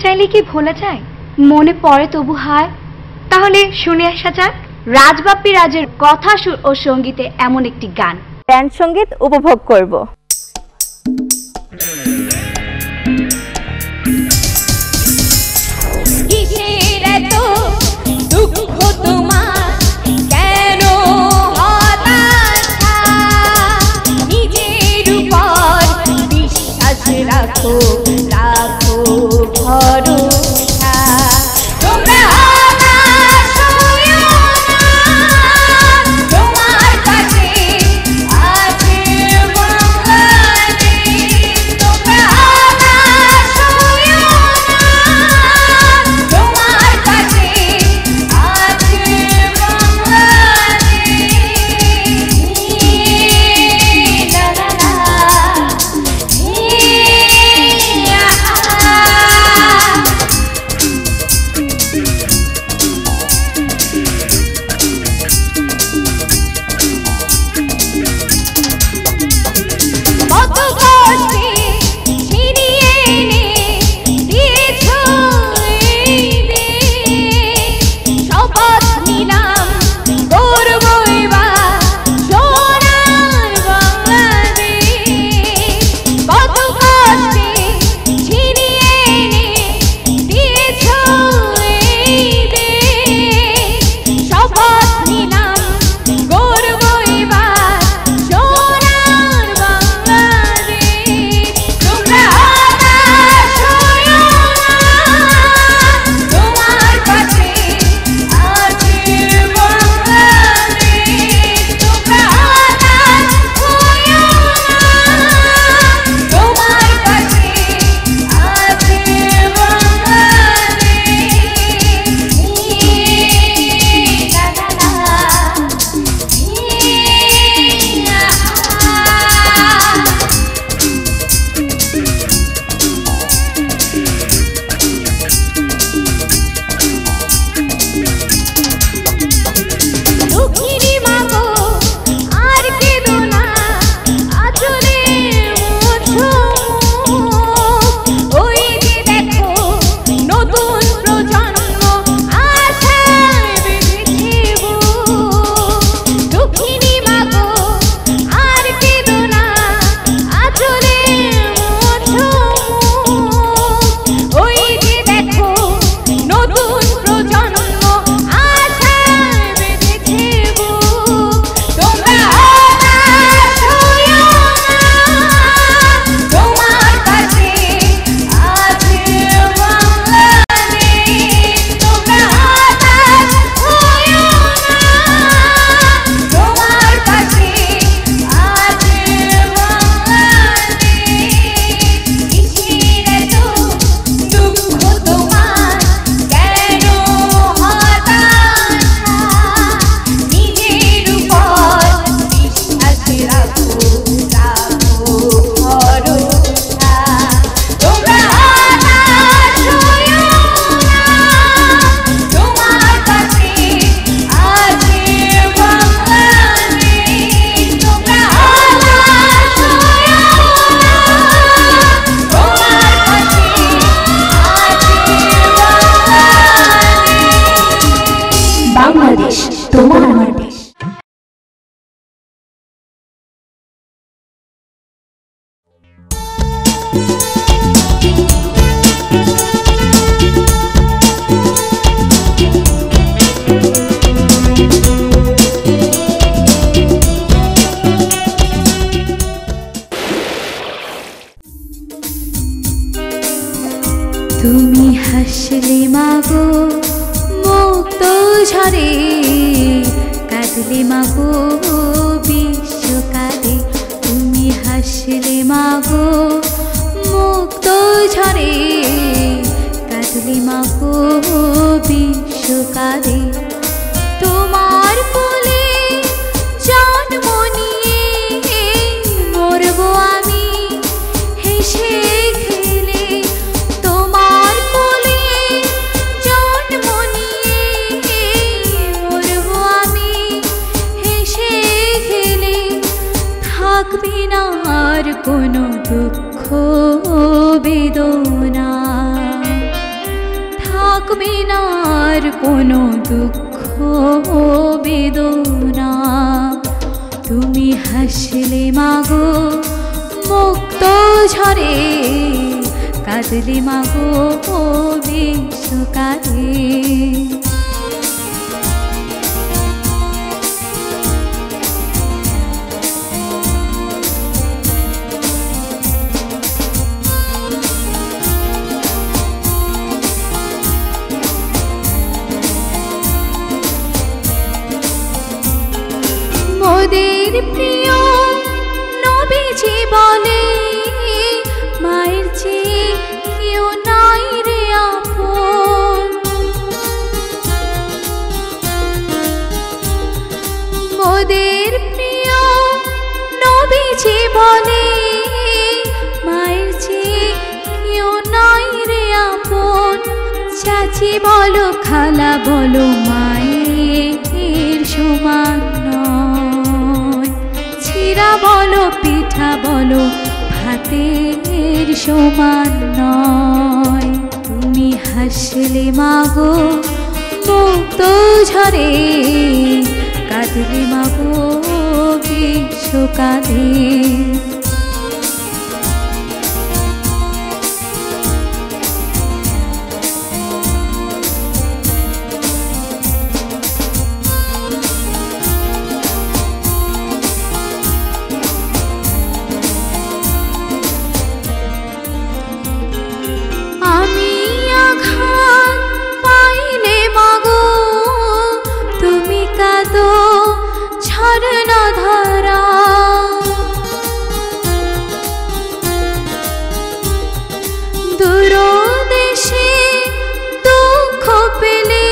চাইলে কি ভোলা যায়? মনে পড়ে তবু হায়। তাহলে শুনে আসা যাক রাজবাপ্পি রাজের কথা সুর ও সঙ্গীতে এমন একটি গান। ব্যান্ড সঙ্গীত উপভোগ করব। কিসের এত দুঃখ তোমার, কেন হতাশা? নিজের উপর বিশ্বাস রাখো, রাখো ভরসা। তোমরা হতাশ হইও না, তোমার কাছে আছে বাংলাদেশ। তোমরা হতাশ হইও না, তোমার কাছে আছে বাংলাদেশ। লা লা লা, কত কষ্টে ছিনিয়ে এনে দিয়েছো এই দেশ। শপথ নিলাম করব এবার সোনার বাংলাদেশ। কত কষ্টে ছিনিয়ে এনে দিয়েছো এই দেশ। শপথ নিলাম করব এবার সোনার বাংলাদেশ। তোমরা হতাশ হইও না, তোমার কাছে আছে বাংলাদেশ। তোমরা হতাশ হইও না, তোমার কাছে আছে বাংলাদেশ। লা লা লা, দুঃখিনী মাগো আর কেঁদো না, আঁচলে মুছো মুখ। ওই যে দেখো নতুন প্রজন্ম আশায় বেঁধেছে বুক। দুঃখিনী মাগো আর কেঁদো না, আঁচলে মুছো মুখ। ওই যে দেখো নতুন প্রজন্ম আশায় বেঁধেছে বুক। তোমরা হতাশ হইও না, তোমার কাছে আছে বাংলাদেশ। তোমরা হতাশ হইও না, তোমার কাছে আছে বাংলাদেশ। কিসের এত দুঃখ তোমার, কেন হতাশা? নিজের উপর বিশ্বাস রাখো, রাখো ভরসা। তোমরা হতাশ হইও না, তোমার কাছে আছে বাংলাদেশ। তোমরা হতাশ হইও না, তোমার কাছে আছে বাংলাদেশ তোমার আমার দেশ। তুমি হাসলে মাগো মুক্ত ঝরে, কাঁদলে মাগো বিশ্ব কাঁদে। তুমি হাসলে মাগো মুক্ত ঝরে, কাঁদলে মাগো বিশ্ব কাঁদে। তোমার কোলে জন্ম নিয়ে মরব আমি হেসে খেলে। তোমার কোলে জন্ম নিয়ে মরব আমি হেসে খেলে। থাকবে না আর কোনো দুঃখ বেদনা। আর কোনো দুঃখ বেদনা। তুমি হাসলে মাগো মুক্ত ঝরে, কাঁদলে মাগো বিশ্বকালে। মোদের প্রিয় নবীজি বলে, মায়ের চেয়ে কেউ নাই রে আপন। মোদের প্রিয় নবীজি বলে, মায়ের চেয়ে কেউ নাই রে আপন। চাচি বলো খালা বলো মায়ের সমান নয়, চিরা বলো পিঠা বলো ভাতের সমান নয়। তুমি হাসলে মাগো মুক্ত ঝরে, কাঁদলে মাগো বিশ্বকালে। আমি আঘাত পাইলে মাগো তুমি কাঁদো ঝরনা ধারা। দূর দেশে দুঃখ পেলে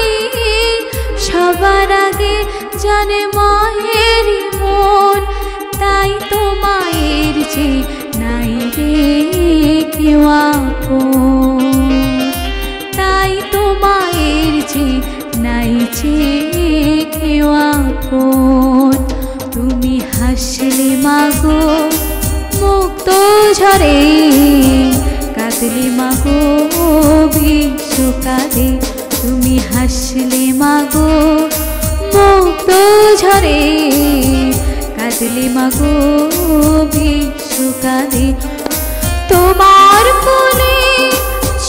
সবার আগে জানে মায়ের মন। তাই তো মায়ের যে নাই রে কেউ আপন, তাই তো মায়ের যে নাই যে কেউ আপন। তুমি হাসলে মাগো মুক্ত ঝরে, কাঁদলে মাগো বিশ্বকালে। তুমি হাসলে মাগো মুক্ত ঝরে, কাঁদলে মাগো বিশ্বকালে। তোমার কোলে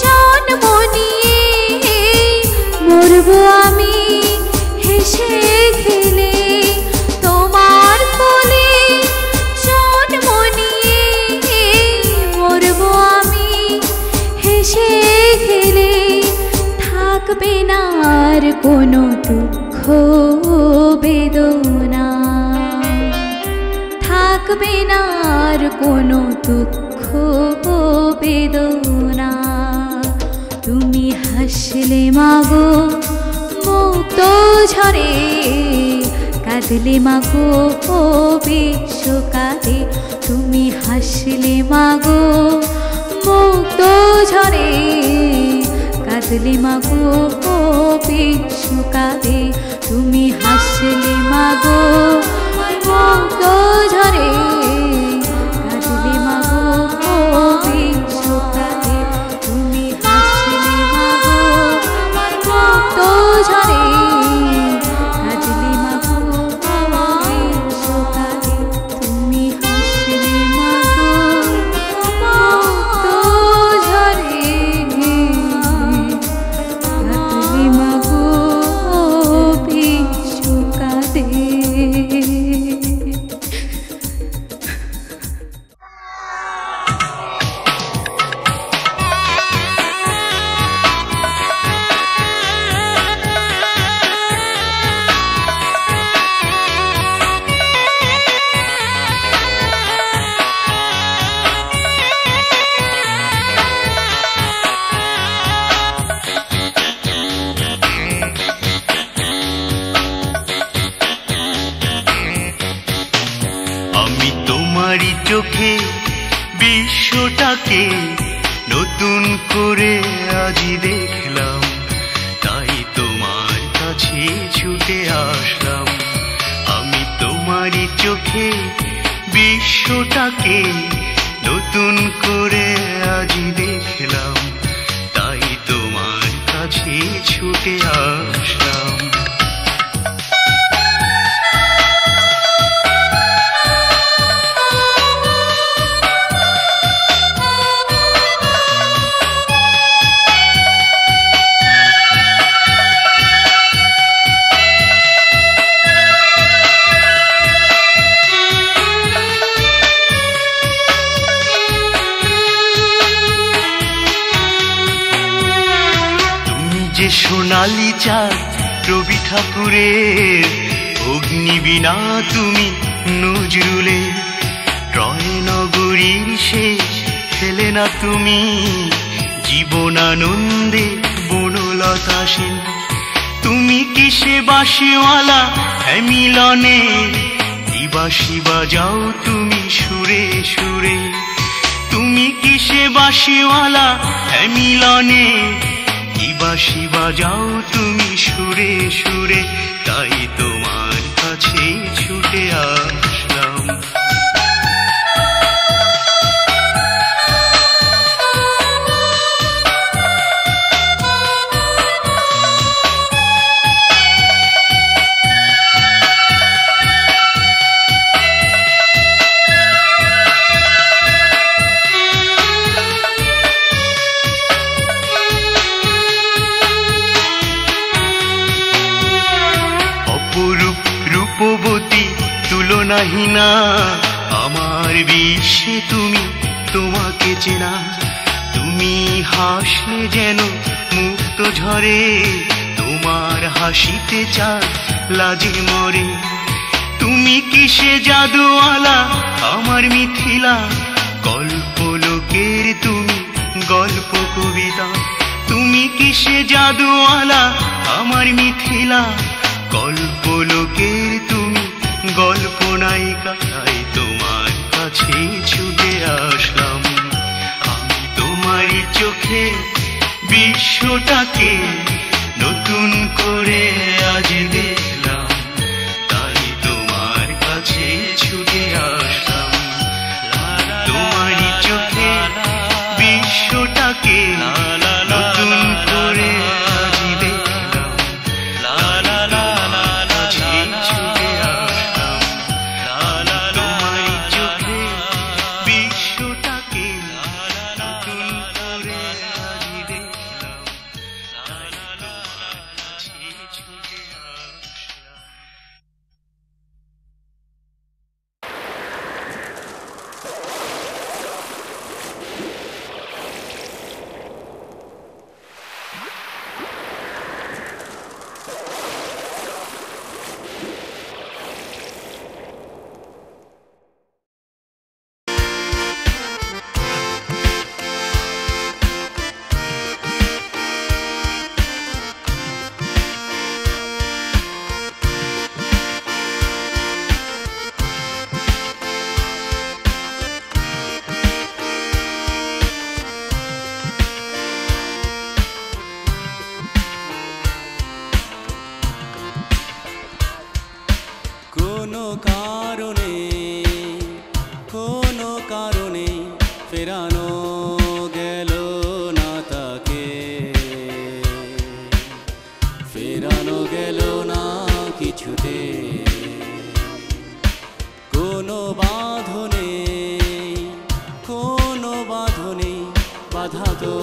জন্ম নিয়ে মরব আমি হেসে খেলে। তোমার কোলে জন্ম নিয়ে মরব আমি হেসে খেলে। থাকবে না আর কোনো দুঃখ বেদনা, থাকবে না আর কোনো দুঃখ বেদনা। তুমি হাসলে মাগো মুক্ত ঝরে, কাঁদলে মাগো বিশ্বকালে। তুমি হাসলে মাগো মুক্ত ঝরে, কাঁদলে মাগো বিশ্বকালে। তুমি হাসলে মাগো মুক্ত ঝরে, কাঁদলে মাগো বিশ্বকালে। তুমি হাসলে মাগো মুক্ত ঝরে, কাঁদলে মাগো বিশ্বকালে। তুমি হাসলে মাগো মুক্ত ঝরে, কাঁদলে মাগো বিশ্বকালে। চোখে বিশ্বটাকে নতুন করে আজি দেখলাম, তাই তোমার কাছে ছুটে আসলাম। আমি তোমারই চোখে বিশ্বটাকে নতুন করে আজি দেখলাম, তাই তোমার কাছে ছুটে আসলাম। সোনালি চাঁদ রবি ঠাকুরের অগ্নিবীণা তুমি নজরুলের রয় নগরীর শেষ ফেলে না তুমি জীবনানন্দে বনলতা সেন। তুমি কিসে বাঁশিওয়ালা মিলনে দিবাসী বাজাও তুমি সুরে সুরে। তুমি কিসে বাঁশিওয়ালা মিলনে বাঁশি বাজাও তুমি সুরে সুরে। তাই তোমার কাছে ছুটে আসলাম। রূপবতী তুলনাহীনা আমার বিশ্বে তুমি তোমাকে চেনা। তুমি হাসলে যেন মুক্ত ঝরে তোমার হাসিতে চাঁদ লাজে মরে। তুমি কিসে জাদুওয়ালা আমার মিথিলা কল্পলোকের তুমি গল্প কবিতা। তুমি কিসে জাদুওয়ালা আমার মিথিলা কল্পলোকের তুমি গল্প নায়িকা। তাই তোমার কাছে ছুটে আসলাম। আমি তোমারই চোখে বিশ্বটাকে নতুন করে আজ দেখলাম। তাই তোমার কাছে ছুটে আসলাম। তোমারই চোখে বিশ্বটাকে নতুন করে আজ দেখলাম। ছুটে আসলাম। তোমারই চোখে বিশ্বটাকে নতুন করে আজ দেখলাম। ছুটে আসলাম। কোনো কারণে ফেরানো গেল না তাকে, ফেরানো গেল না কিছুতে। কোনো বাঁধনে বাধা তো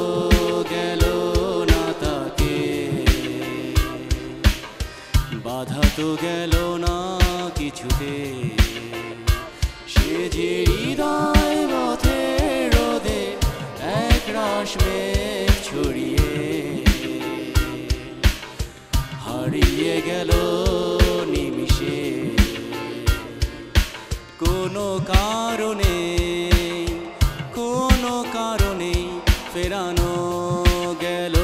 গেল না তাকে, বাধা তো গেল না কিছুতে। সে যে হৃদয় পথে রোদে একরাশ মেঘ ছড়িয়ে হারিয়ে গেল নিমিষে। কোনো কারণে ফেরানো গেল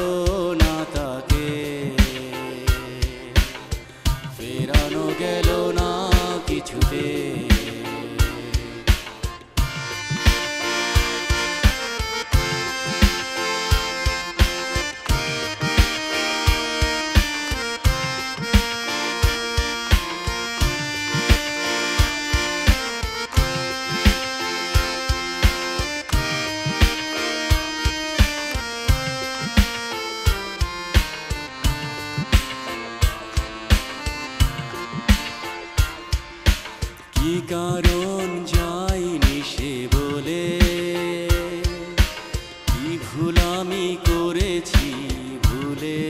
না তাকে, ফেরানো গেল না কিছুতে। কি কারণ যাইনি সে বলে, কি ভুল আমি করেছি ভুলে।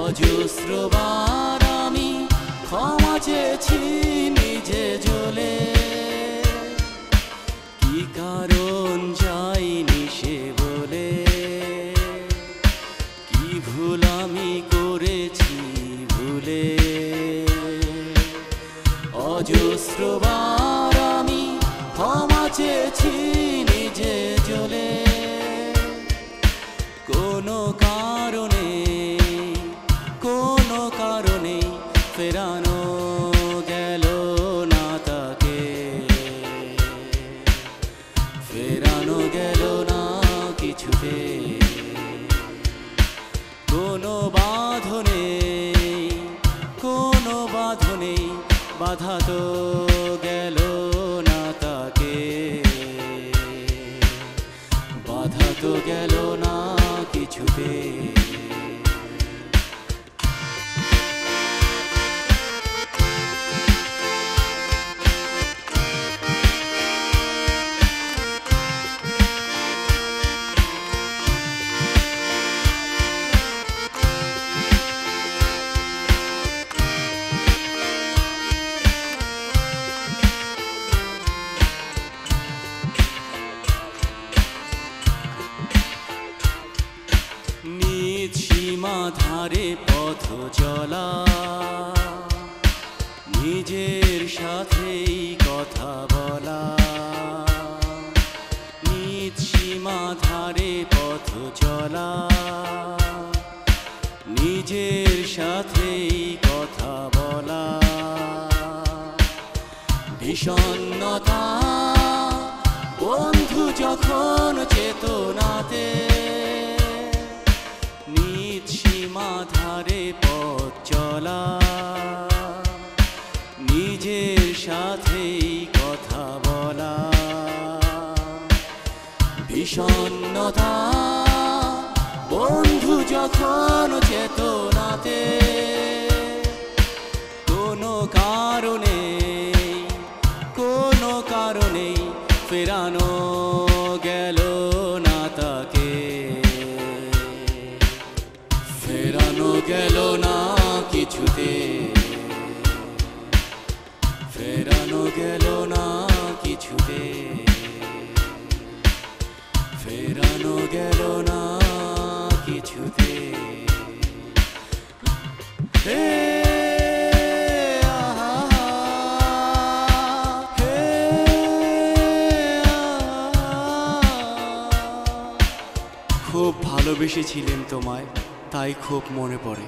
অজস্রবার আমি ক্ষমা চেয়েছি নিজে জ্বলে, কি কারণ যাইনি সে বলে, কি ভুল আমি করেছি ভুলে। অজস্রবার আমি ক্ষমা চেয়েছি নিজে জ্বলে, কোনো কারণে ফেরানো গেল না তাকে, ফেরানো গেল না কিছুতে। কোনো বাঁধনে বাধা তো গেল না তাকে, বাধা তো গেল না কিছুতে। নিজ সীমা ধারে পথ চলা, নিজের সাথেই কথা বলা। নিজ সীমা ধারে পথ চলা, নিজের সাথেই কথা বলা। বিষণ্ণতা বন্ধু যখন চেতনাতে, নিজ সীমা ধারে পথ চলা, নিজের সাথেই কথা বলা। বিষণ্ণতা বন্ধু যখন চেতনাতে, কোনো কারণে ফেরানো গেল না তাকে, ফেরানো গেল না কিছুতে, ফেরানো গেল না কিছুতে, ফেরানো গেল না কিছুতে। খুব ভালোবেসেছিলেন তোমায়, তাই খুব মনে পড়ে।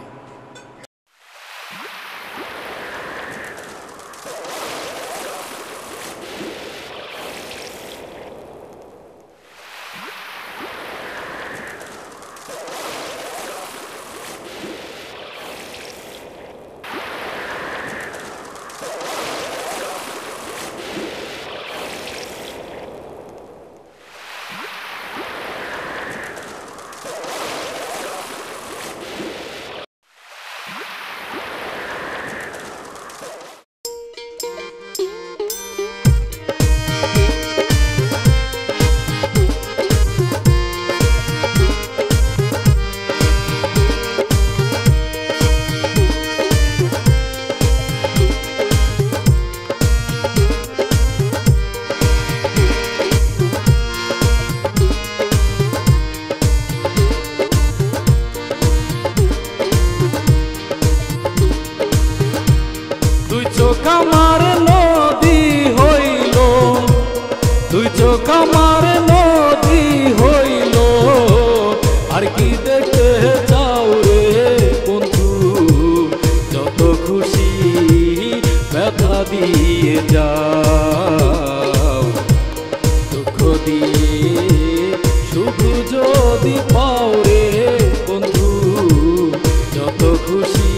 আমার নদী হইল, তুই চোখ আমার নদী হইল, আর কি দেখতে চাও রে বন্ধু, যত খুশি ব্যথা দিয়ে যাও, দুঃখ দিয়ে সুখ যদি পাও রে বন্ধু, যত খুশি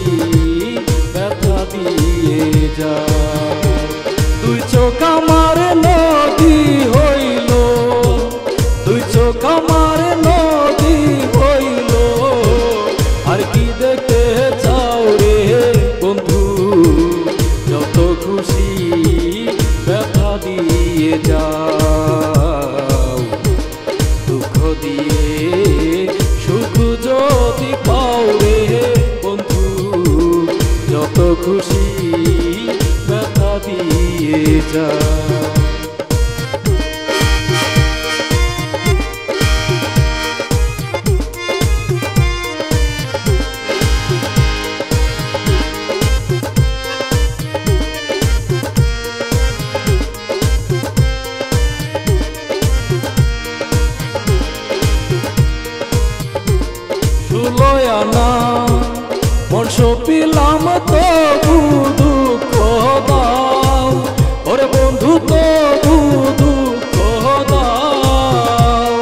ব্যথা দিয়ে যাও। তুই চোখ আমার নদী হইল, তুই চোখ আমার নদী হইল, আর কি দেখতে চাও রে বন্ধু, যত খুশি ব্যথা দিয়ে যা। ষোলোয়ানা মন সপিলাম তবু দুঃখ দাও, ওরে বন্ধু তবু দুঃখ দাও।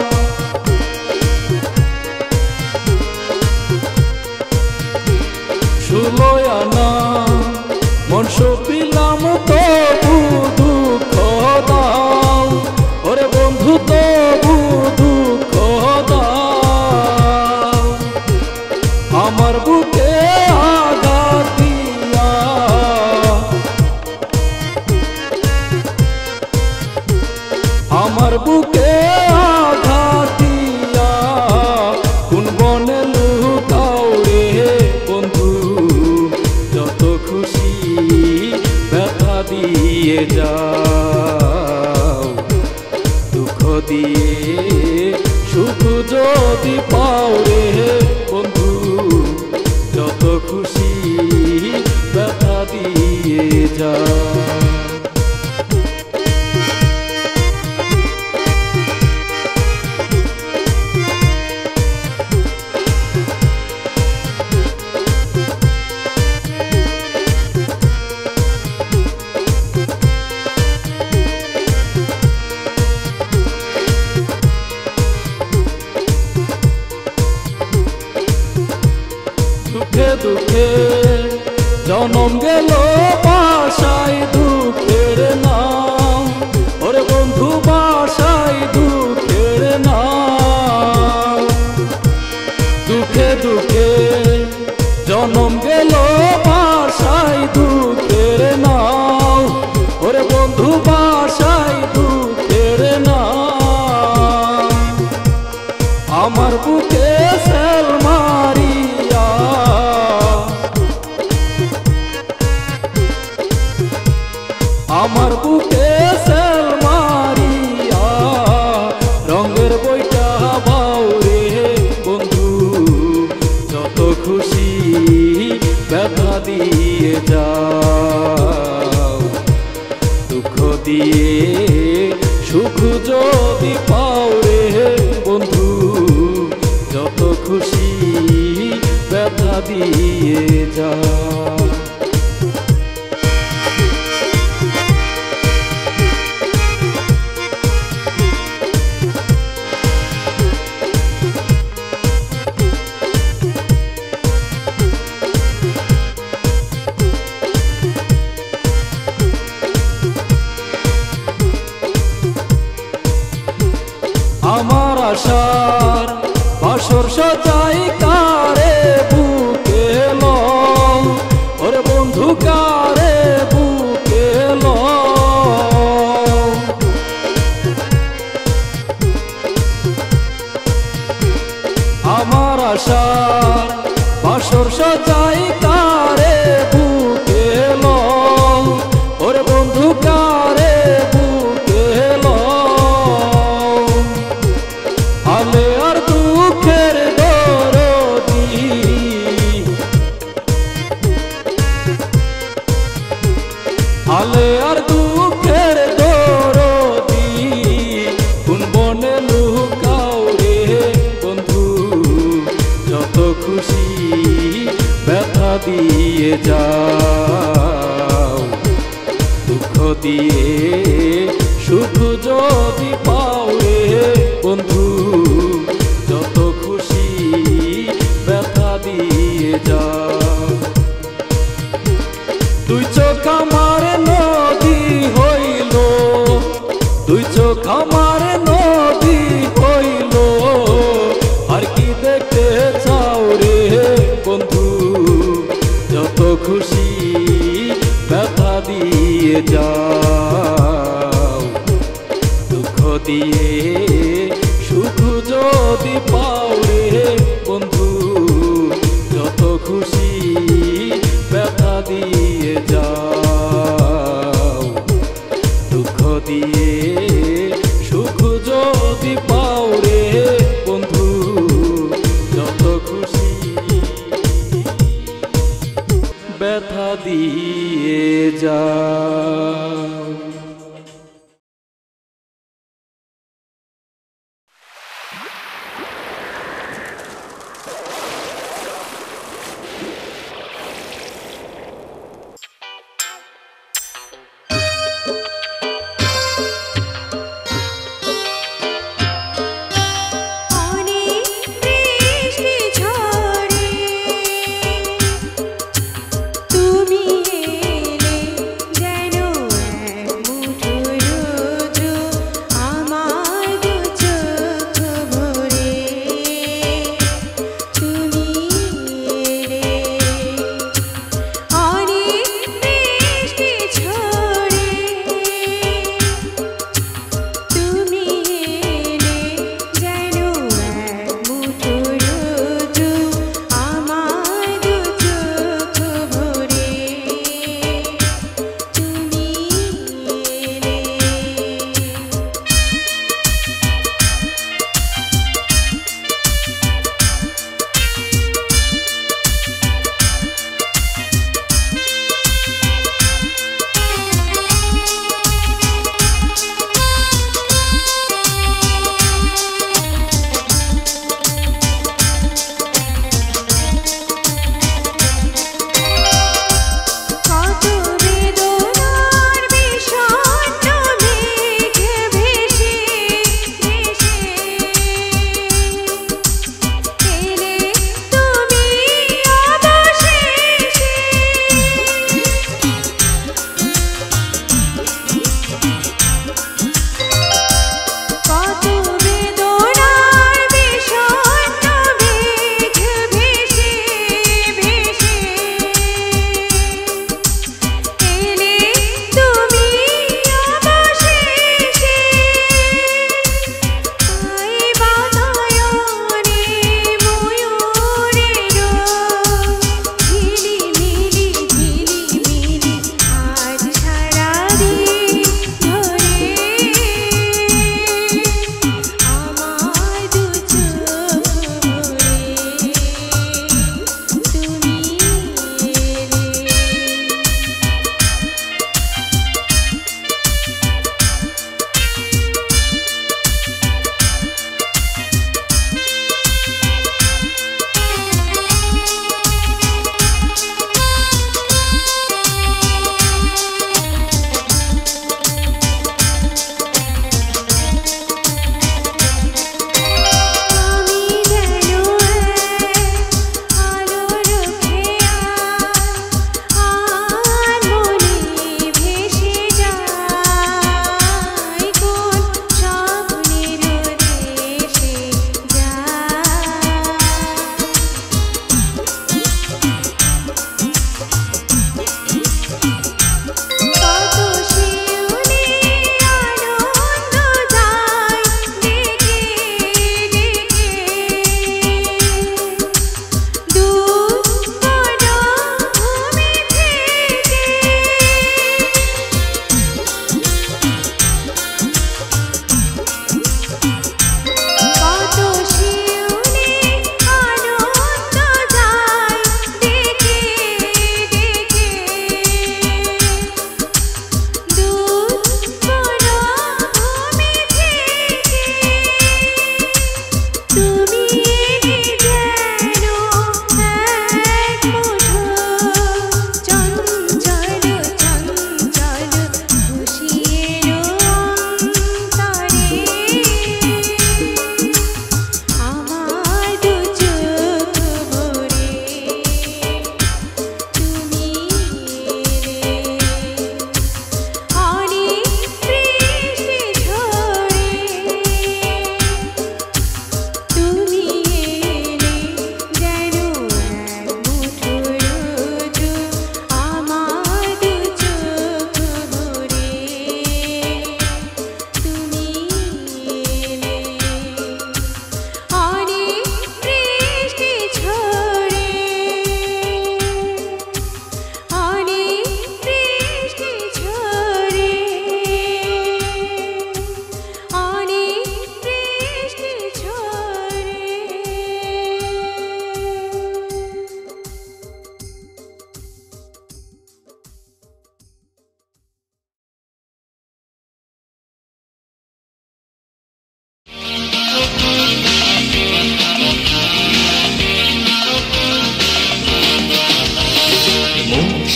ষোলোয়ানা মন সপিলাম তবু দুঃখ দাও, ওরে বন্ধু তবু দুঃখ দাও। আমার বুকে আঘাত দিয়া, আমার বুকে আঘাত দিয়া কোন বনে লুকাও রে বন্ধু, যত খুশি ব্যথা দিয়ে যাও। দুঃখ দিয়ে সুখ যদি পাও রে বন্ধু, যত খুশি ব্যথা দিয়ে যাও। দুঃখে দুঃখে জনম গেল বাসায় দুঃখের নাম, ওরে বন্ধু বাসায় দুঃখের নাম। দুঃখে দুঃখে জনম গেল বাসায় দুঃখের নাম, ওরে বন্ধু বাসায় দুঃখের নাম। আমার বুকে সেল মারিয়া, আমার বুকে সেল মারিয়া রঙের বইটা বাও রে বন্ধু, যত খুশি ব্যথা দিয়ে যাও। দুঃখ দিয়ে সুখ যদি পাও রে বন্ধু, যত খুশি ব্যথা দিয়ে যাও। আমার আশার বাসর সজাই কারে বুকে লও, ওরে বন্ধু কারে বুকে লও। আমার আশার বাসর সজাই কারে বুকে লও, ওরে বন্ধু কারে বুকে লও। আলে আর দুঃখের দরদি, আলে আর দুঃখের দরদি কোন বনে লুকাও রে বন্ধু, যত খুশি ব্যথা দিয়ে যাও। দুঃখ দিয়ে সুখ যদি পাও রে বন্ধু, যত খুশি ব্যথা দিয়ে যাও। দুই চোখ আমার নদী হইল, দুই চোখ আমার নদী হইল, আর কি দেখতে চাও রে বন্ধু, যত খুশি ব্যথা দিয়ে যাও। দুঃখ দিয়ে সুখ যদি পাও রে বন্ধু, যত খুশি ব্যথা দিয়ে যাও। দুঃখ দিয়ে সুখ যদি পাও রে বন্ধু, যত খুশি ব্যথা দিয়ে যাও। তুমি এলে যেন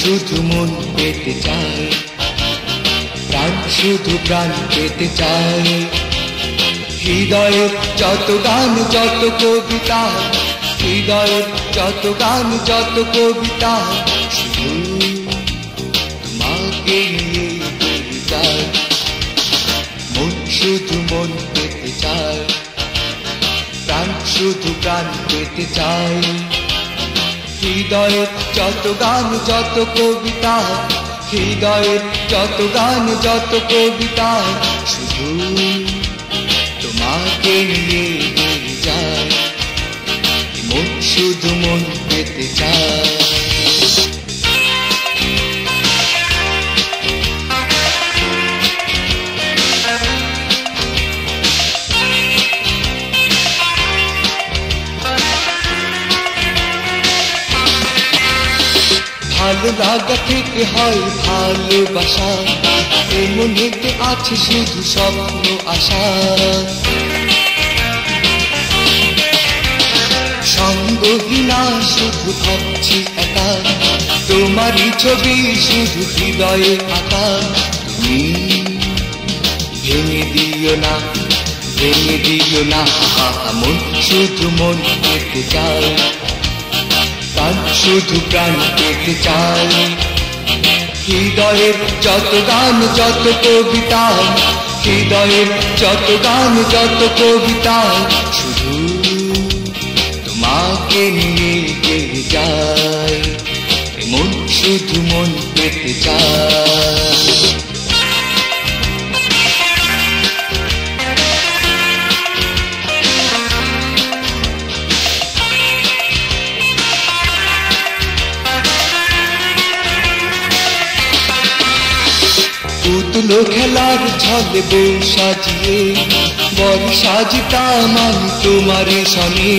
শুধু মন পেতে চায়, প্রাণ শুধু প্রাণ পেতে চায়। হৃদয়ের যত গান যত কবিতা, হৃদয়ের যত গান যত কবিতা, শুধু তোমাকে নিয়ে গেয়ে যায়। মন শুধু মন পেতে চায়, প্রাণ শুধু প্রাণ পেতে চায়। হৃদয়ের যত গান যত কবিতা, হৃদয়ের যত গান যত কবিতা, শুধু তোমাকে নিয়ে গেয়ে যায়। মন শুধু মন পেতে চায়। ভালো লাগা থেকে হয় ভালোবাসা, এই মনেতে আছে শুধু স্বপ্ন আশা। সঙ্গহীনা শুধু ভাবছি একা, তোমারই ছবি শুধু হৃদয়ে আঁকা। তুমি ভেঙে দিও না, ভেঙে দিও না, মন শুধু মন পেতে চায়, প্রাণ শুধু প্রাণ পেতে চায়। হৃদয়ের যত গান যত কবিতা, হৃদয়ের যত গান যত কবিতা, শুধু তোমাকে নিয়ে গেয়ে যায়। মন শুধু মন পেতে চায়। পুতুল খেলার ছলে বউ সাজিয়ে, বড় সাজিতাম আমি তোমার সনে।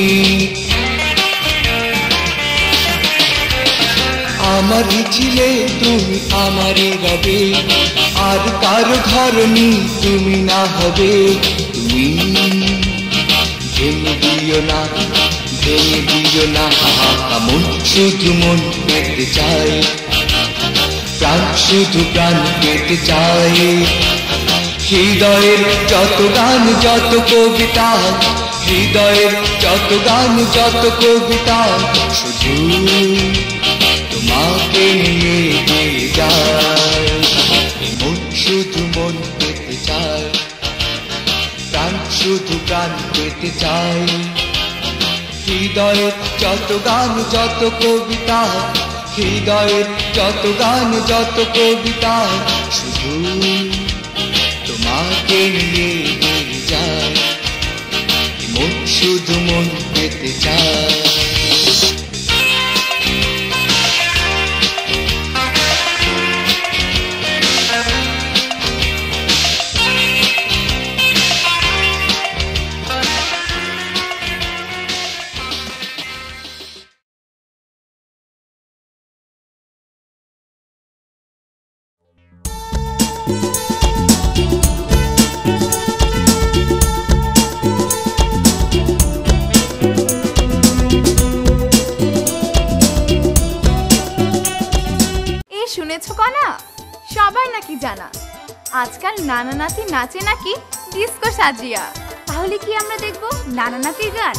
আমারই ছিলে তুমি আমারই রবে, আর কার ঘরনি তুমি না হবে। তুমি ভেঙে দিও না, ভেঙে দিও না, মন শুধু মন পেতে চায়, প্রাণ শুধু প্রাণ পেতে চায়। হৃদয়ের যত গান যত কবিতা, হৃদয়ের যত গান যত কবিতা, শুধু তোমাকে নিয়ে গেয়ে যায়। মন শুধু মন পেতে চায়, প্রাণ শুধু প্রাণ পেতে চায়। হৃদয়ের যত গান যত কবিতা, হৃদয়ের যত গান যত কবিতা, শুধু তোমাকে নিয়ে গেয়ে যায়। মন শুধু মন পেতে চায়। শুনেছো কনা, সবার নাকি জানা আজকাল নানা নাতি নাচে নাকি ডিস্কো সাজিয়া। তাহলে কি আমরা দেখবো নানা নাতির গান?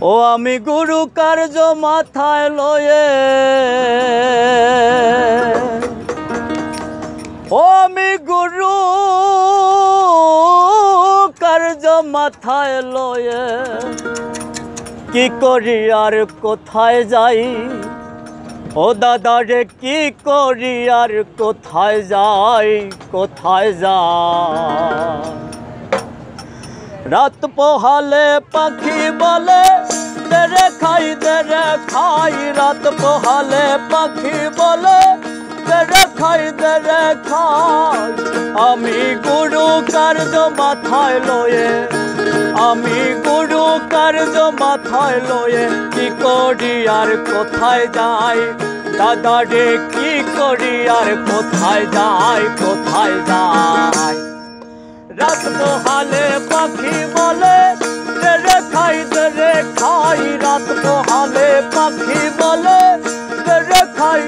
ও আমি গুরু কার্য মাথায় লয়ে ও আমি গুরু কার্য মাথায় লয়ে কি করি আর কোথায় যাই ও দাদা রে কি করি আর কোথায় যাই রাত পোহালে পাখি বলে তেরে খাই রাত পোহালে পাখি বলে তেরে খাই আমি গুরু কার্য মাথায় লয়ে আমি গুরু কার্য মাথায় লয়ে কি করি আর কোথায় যাই দাদা রে কি করি আর কোথায় যাই রাত পোহালে পাখি বলে তেরে খাই রাত পোহালে পাখি বলে তেরে খাই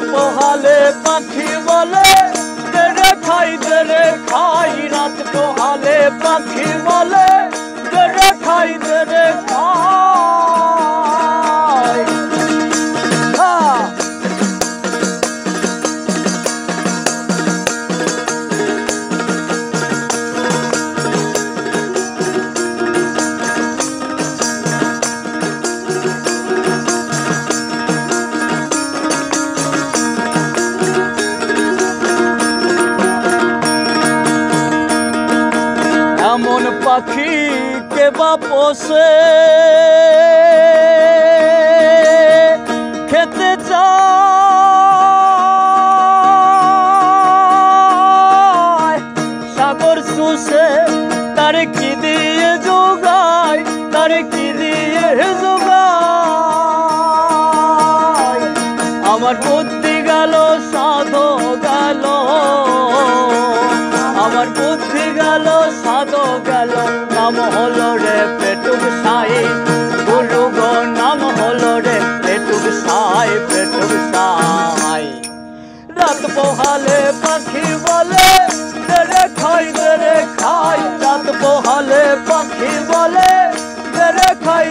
পোহালে পাখি বলে তেরে খাই রাত পোহালে পাখি বলে তেরে খাই এমন পাখি কে বা পোষে খেতে চায় সাগর শুষে তার কি দিয়ে যোগায় আমার বুদ্ধি গেল সাধো গেল আমার বুদ্ধি গেল সাধো গেল নাম হলো রে পেটুক সাই গুরু গো নাম হলো রে পেটুক সাই রাত পোহালে পাখি বলে তেরে খাই রাত পোহালে পাখি বলে তেরে খাই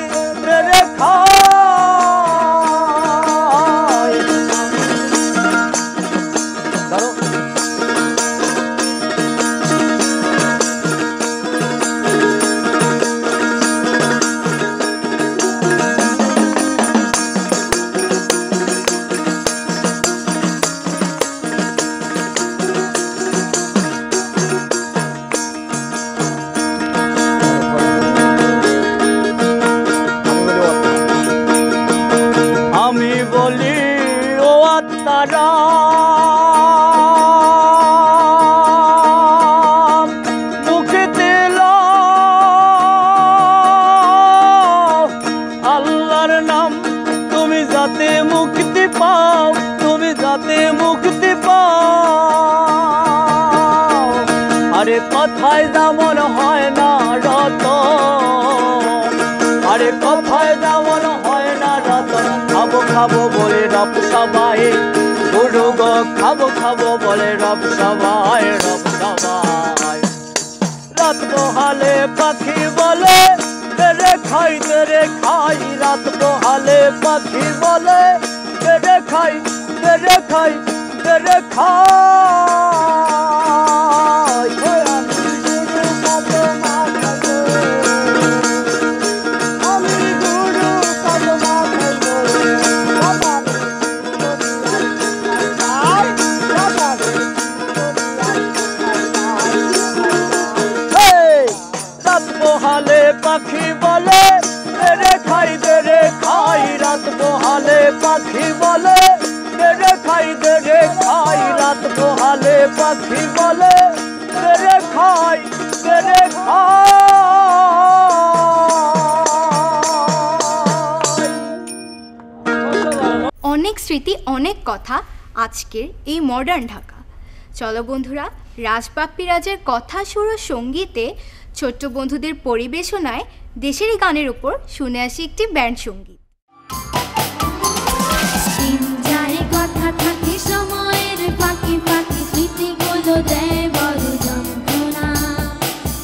আমি বলি ও আত্মারা মুখে দিল আল্লাহর নাম তুমি যাতে মুক্তি পাও আরে কথায় যেমন হয় না রত আরে কথায় যেমন হয় না রতন খাবো বলে রব সবাই গুরু গো খাবো বলে রব সবাই রাত পোহালে পাখি বলে তেরে খাই রাত পোহালে পাখি বলে তেরে খাই পোহালে পাখি বলে তেরে খাই রাত পোহালে পাখি বলে তেরে খাই রাত পোহালে পাখি বলে তেরে খাই অনেক স্মৃতি অনেক কথা আজকের এই মডার্ন ঢাকা। চলো বন্ধুরা, রাজবাপ্পি রাজের কথা সুর ও সঙ্গীতে ছোট্ট বন্ধুদের পরিবেশনায় দেশেরই গানের উপর শুনে আসি একটি ব্যান্ড সঙ্গীত। কথা থাকে সময়ের ফাঁকে ফাঁকে, স্মৃতিগুলো দেয় বড় যন্ত্রণা,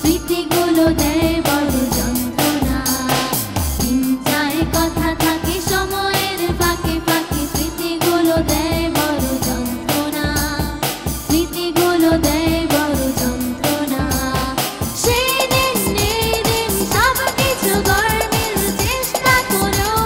স্মৃতিগুলো দেয় বড় যন্ত্রণা। কথা থাকে সময়ের ফাঁকে ফাঁকে, স্মৃতিগুলো দেয় বড় যন্ত্রণা, স্মৃতিগুলো দেয় বড় যন্ত্রণা। সেদিন সব কিছু গড়মিল চেষ্টা করেও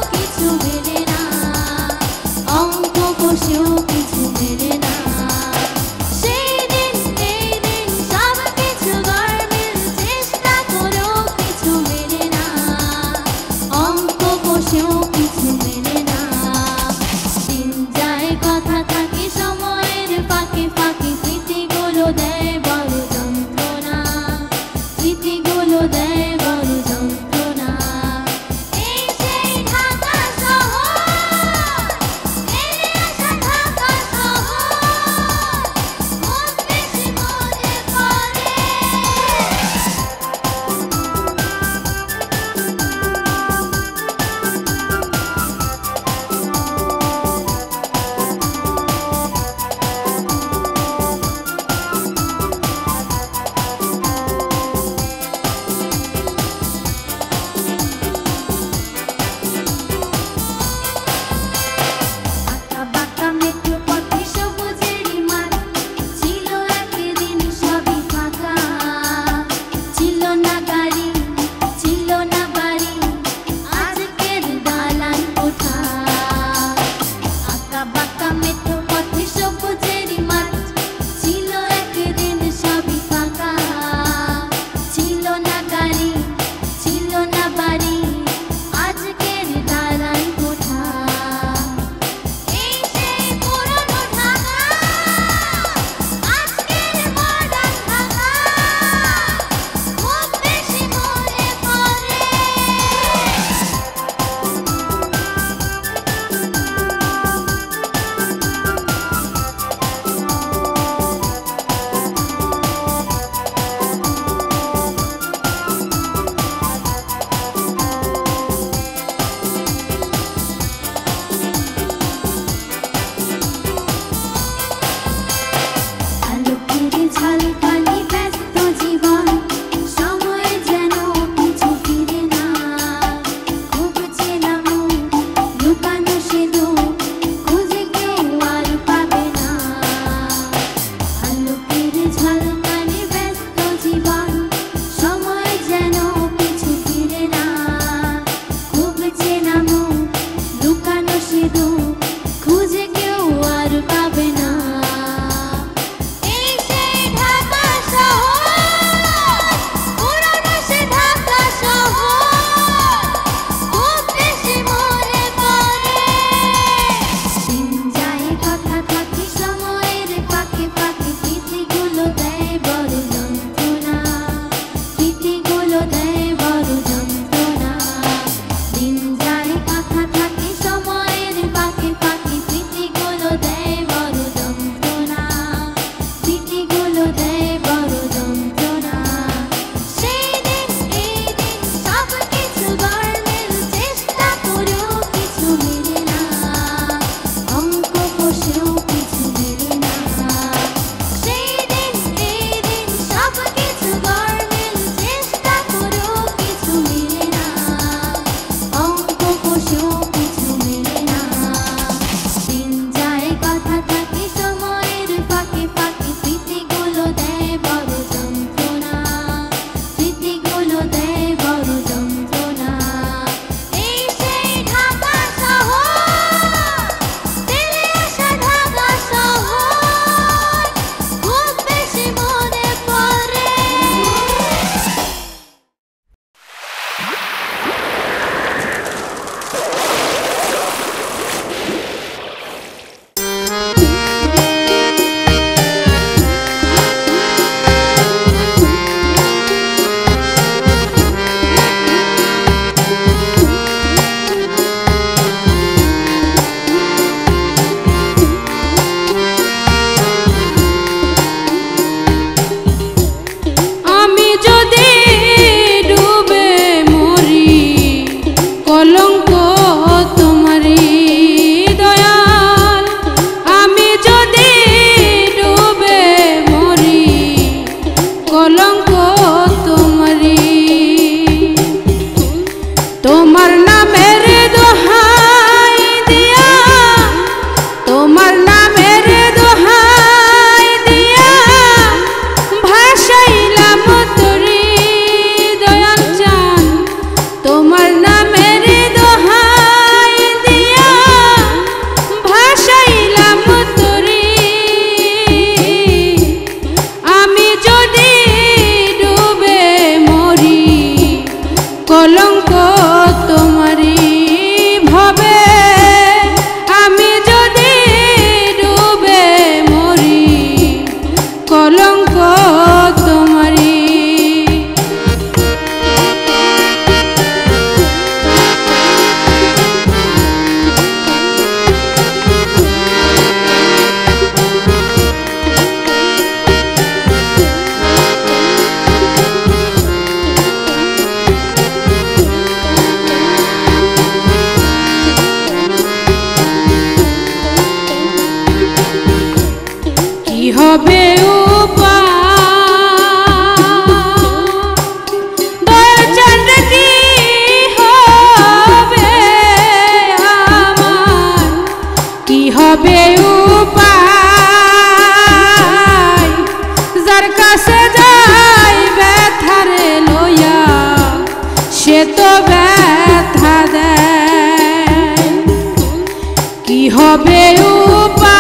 হবে দয়াল চাঁদ কি হবে আমার, কি হবে উপায়, যার কাছে যাই ব্যথারে লইয়া সে তো ব্যথা দেয়, কি হবে উপায়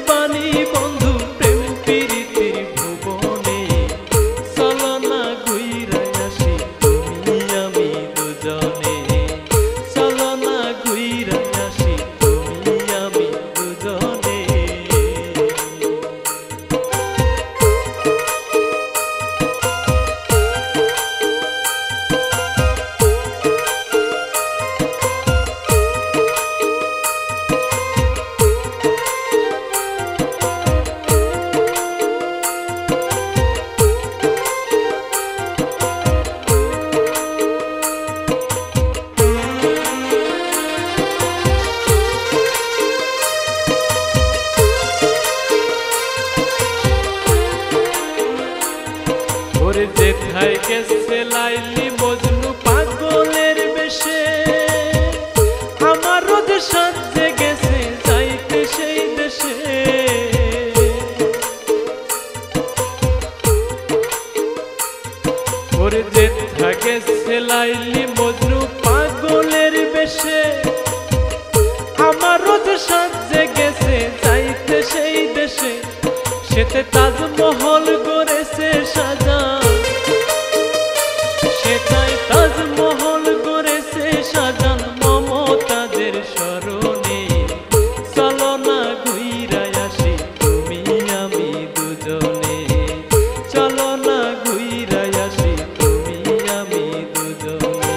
যাইবানি বন্ধু প্রেম প্রীতির ভুবনে চলো না ঘুইরা আসি তুমি আমি দুজনে চলো না ঘুইরা আসি তুমি আমি দুজনে ওরে যেথায় গেছে লাইলি মজনু পাগলের বেশে আমার রোজ সাজে গেছে যাইতে সেই দেশে ওরে যেথায় গেছে লাইলি মজনু পাগলের বেশে আমার রোজ সাজে গেছে যাইতে সেই দেশে সেতে তাজমহল গড়েছে সাজা সেটাই তাজমহল গড়েছে সাজান মমতাজের স্মরণে চলো না ঘুইরা আসি তুমি আমি দুজনে চলো না ঘুইরা আসি তুমি আমি দুজনে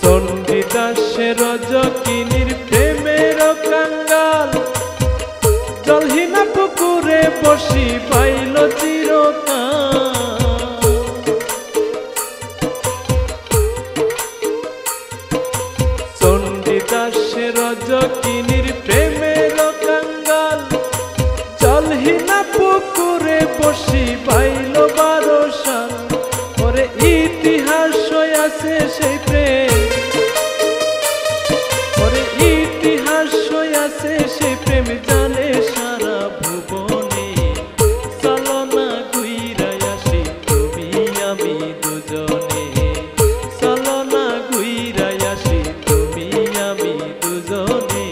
চণ্ডীদাসের রজকিনীর প্রেমের কাঙ্গাল জলহীনা পুকুরে বসি পাইল চিরকাল চণ্ডীদাসের রজকিনীর প্রেমের কাঙ্গাল জলহীনা পুকুরে বসি পাইল 12 সাল ওরে ইতিহাস আছে সেই প্রেম ওরে ইতিহাস আছে সেই প্রেম জানে সারা ভুবনে চলো না ঘুইরা আসি তুমি আমি দুজনে চলো না ঘুইরা আসি তুমি আমি দুজনে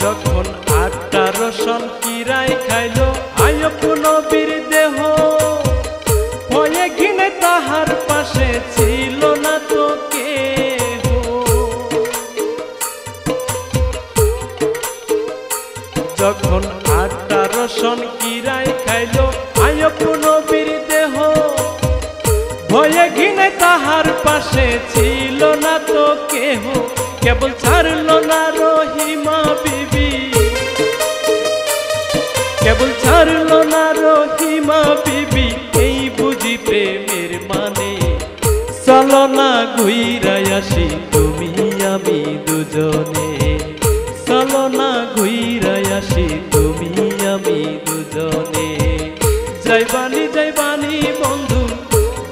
যখন 18 সাল কিরাই খাইলো আয়ব নবীর দেহ ভয়ে ঘিনে তাহার পাশে ছিল না তো কেহ যখন 18 সাল কিরাই খাইলো আয়ব নবীর দেহ ভয়ে ঘিনে তাহার পাশে ছিল না তো কেহ কেবল ছাড়লো না রহিমা বিবি কেবল ছাড়লো না রহিমা বিবি এই বুঝি প্রেমের মানে চলো না ঘুইরা আসি তুমি আমি দুজনে চলো না ঘুইরা আসি তুমি আমি দুজনে যাইবানি যাইবানি বন্ধু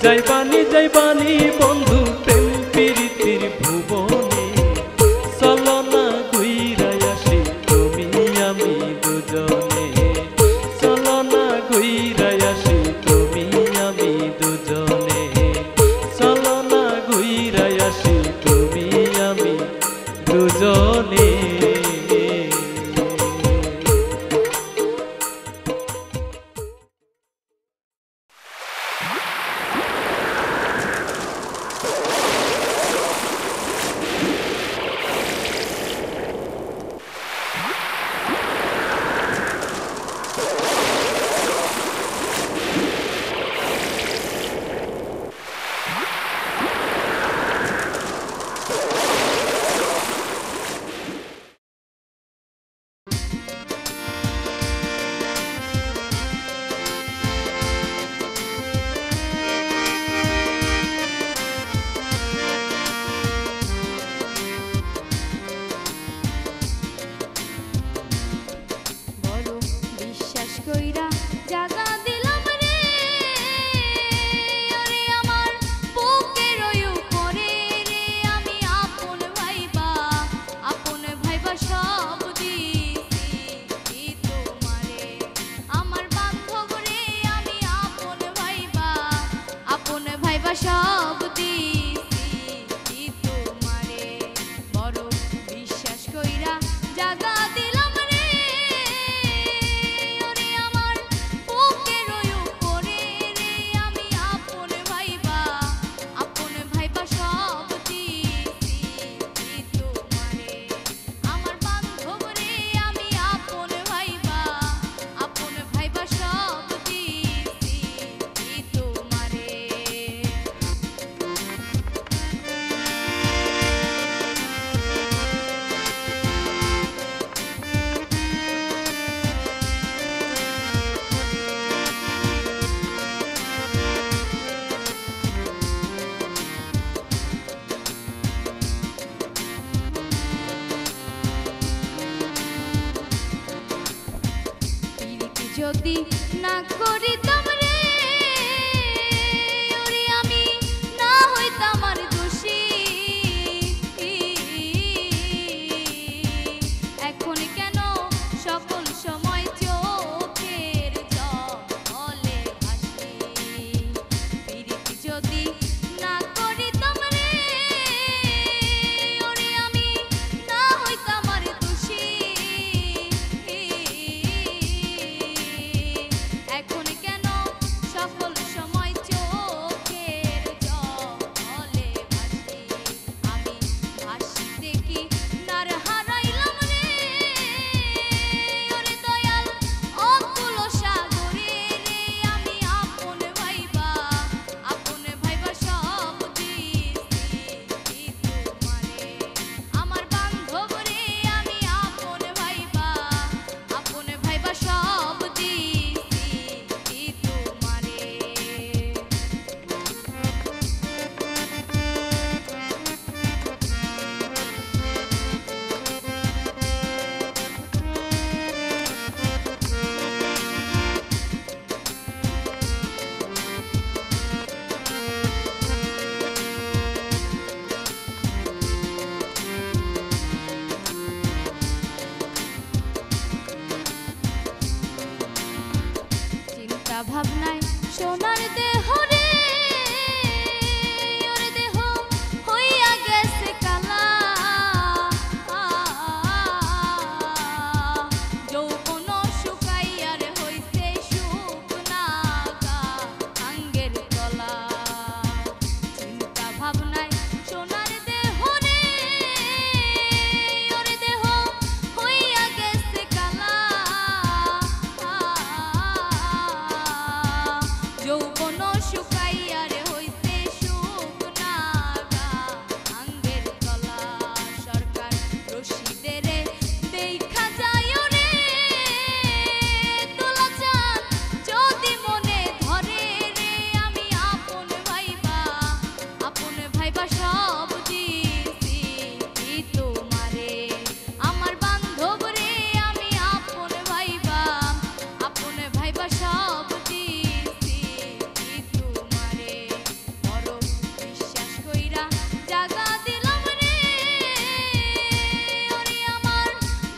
যাইবানি যাইবানি বন্ধু প্রেম প্রীতির ভুবনে চলো না ঘুইরা আসি তুমি আমি দুজনে চলো না ঘুইরা আসি তুমি আমি দুজনে চলো না ঘুইরা আসি তুমি আমি দুজনে যদি না করিতাম রে ওরে আমি না হইতাম আর দোষী এখন কেন সকল সময় চোখের জলে ভাসি প্রীতি যদি না করিতাম রে ওরে আমি না হইতাম আর দোষী এখন কেন সকল সময় চোখের জলে ভাসি আমি ভাসি দেখি নার হারাইলাম রে ওরে দয়াল অকুল সাগরে রে আমি আপন ভাইবা সব দিছি তোমারে আমার বান্ধব রে আমি আপন ভাইবা সব দিছি তোমারে চিন্তা ভাবনায় সোনার দেহ রে ওর দেহ হইয়া গেছে কালা যৌবন শুকাইয়া রে হইছে শুকনা আঙ্গের তলা চিন্তা ভাবনায় সোনার দেহ রে ওর দেহ হইয়া গেছে কালা যৌবন শুকাইয়া রে হইছে শুকনা আঙ্গের তলা সরকার রশিদের দেখা যায় রে তোলা চাঁদ যদি মনে ধরে রে আমি আপন ভাইবা সব দিছি তোমারে আমার বান্ধব রে আমি আপন ভাইবা সব দিছি তোমারে বড় বিশ্বাস কইরা জাগা দিলাম রে ওরে আমার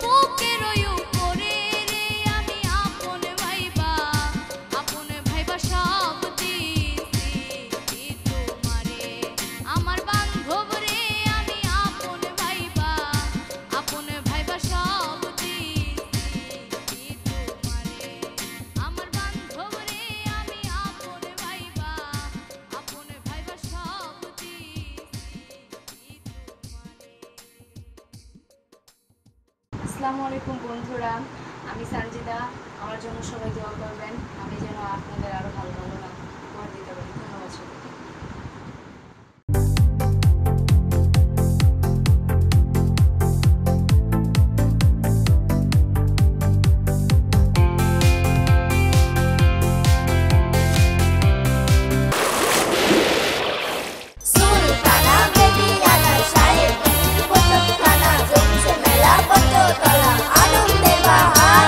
বুকের উপরে রে আমি আপন ভাইবা সব দিছি তোমারে আমার বান্ধব রে আমি আপন ভাইবা সব দিছি তোমারে আমার বান্ধব রে আমি আপন ভাইবা সব দিছি তোমারে। আসসালামু আলাইকুম বন্ধুরা, আমি সঞ্জিদা। আমার জন্য সবাই দোয়া করবেন, আমি যেন আপনাদের আরো ভালো ভালো গান উপহার দিতে পারি। ধন্যবাদ সবাইকে। সুলতানা বেবিয়ানা সাহেব কতখানা জমছে মেলা কততলা আনন্দে বাহার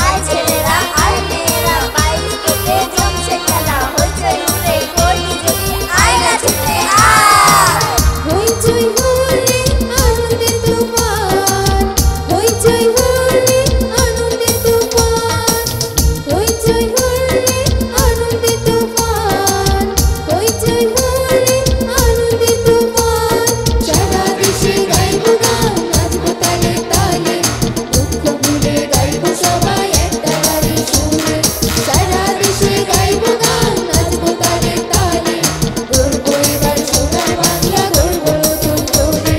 আয় ছেলেরা আয় মেয়েরা বাইরে থেকে জমছে খেলা হইচই উড়ে করি যদি আয় না ছুটে আয় হইচই হলে আনন্দে তুফান হইচই হলে আনন্দে তুফান হইচই হলে আনন্দে তুফান হইচই হলে আনন্দে তুফান সারা দেশে গাইবো গান নাচবো তালে তালে দুঃখ ভুলে গাইবো সবাই একটা বাড়ি সুরে সারা দেশে গাইবো গান নাচবো তালে তালে গর্ব এবার সোনার বাংলা গর্ব নতুন করে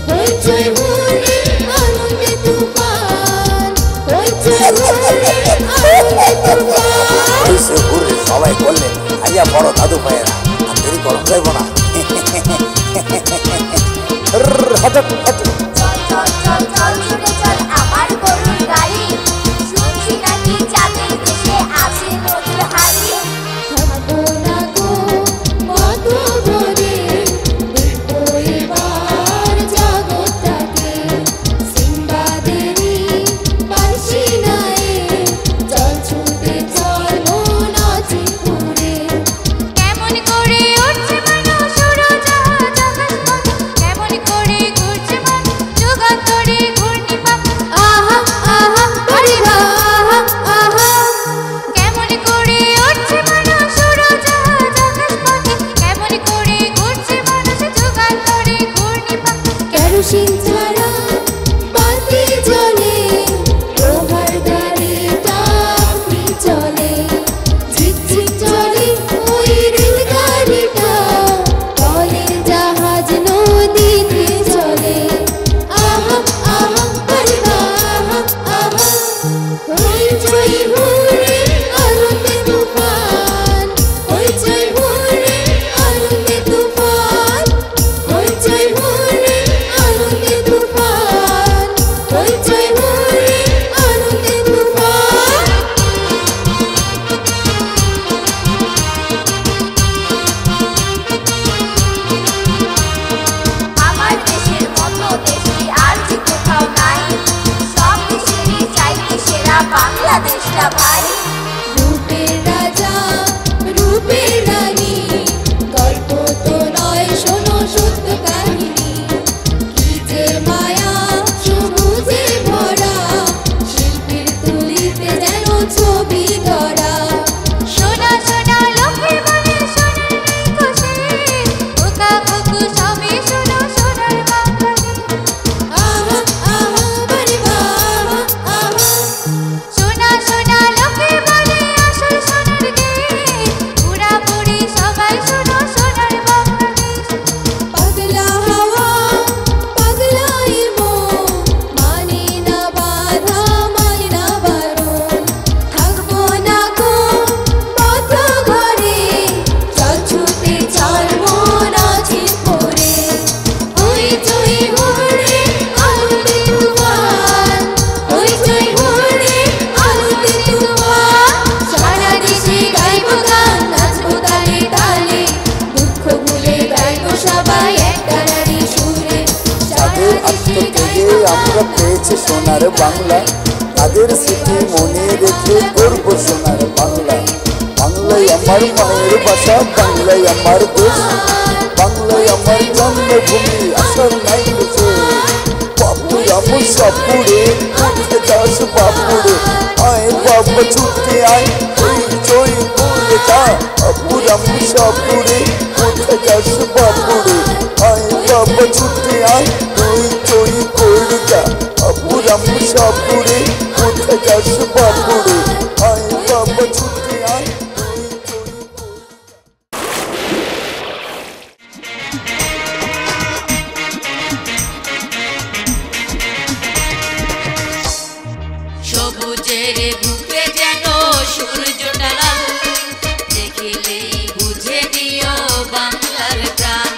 হইচই হলে আনন্দে তুফান হইচই হলে আনন্দে তুফান সবাই বললেন আইয়া বড় দাদু ভাইয়েরা আর দেরি করা যাইব না চল চল চল চল ছুটে চল আমার গরুর গাড়ি শুনছি নাকি চাঁদের দেশে আছে নদীর হাড়ি থাকবো না গো কত ভরে দেখবো এবার জগৎটাকে সিম্বাদেরই বাঁশি নায়ে চল কেরোসিন ছাড়া বাতি জ্বলে, লোহার গাড়িটা কি চলে, ঝিকঝিক চলে ওই রেলগাড়িটা, জলের জাহাজ নদীতে চলে। আহা আহা আরে আহা আহা, হইচই হুরে আনন্দে তুফান, হইচই হুরে আনন্দে তুফান, হইচই হুরে আনন্দে তুফান, হইচই হুরে আনন্দে তুফান। আমার দেশের মতো দেশি আর যে কোথাও নাই, সব দেশেরই চাইতে সেরা বাংলাদেশটা ভাই। রূপের রাজা রূপের রানী, গল্প তো নয় শোনো সত্য কাহিনী, কি যে মায়া সবুজে ভরা, শিল্পীর তুলিতে যেন ছবি ধরা। সোনা সোনা লোকে বলে সোনার খুশি, খোকা খোকু সবে শোনো সোনার বাংলাদেশ। আহা আহা বারে আহা আহা, সোনা সোনা লোকে বলে আসল সোনার দেশ, পুরা পুরি সবাই শোনো সোনার বাংলাদেশ। পাগলা হাওয়া পাগলাই মন, মানে না বাধা মানে না বারণ, থাকবো না গো পথ ঘরে, চল ছুটে চল মন আছে পরে। হইচই হুরে আনন্দে তুফান, হইচই হুরে আনন্দে তুফান, সারা দেশে গাইবো গান নাচবো তালে তালে, দুঃখ ভুলে গাইবো সবাই একটা নারী সুরে। তাদের আত্মত্যাগে আমরা পেয়েছি সোনার বাংলা, তাদের স্মৃতি মনে রেখে করব সোনার বাংলা। বাংলাই আমার মায়ের বাসা, বাংলাই আমার দেশ, বাংলাই আমার জন্মভূমি, আসার নাই বুঝে। বাপুরা মুসাপুরে উঠে যাস বাপুরে, আয় বাবা ছুটে আয় হইচই করে যা। বাপুরা মুসাপুরে উঠে যাস বাপুরে, আয় বাবা ছুটে আয় হইচই করে যা। বাপুরা মুসাপুরে উঠে যাস বাপুরে, আয় বাবা ছুটে আয় হইচই করে যা। সবুজের বুকে যেন সূর্যটা লাল, দেখিলেই বুঝে দিও বাংলার প্রাণ।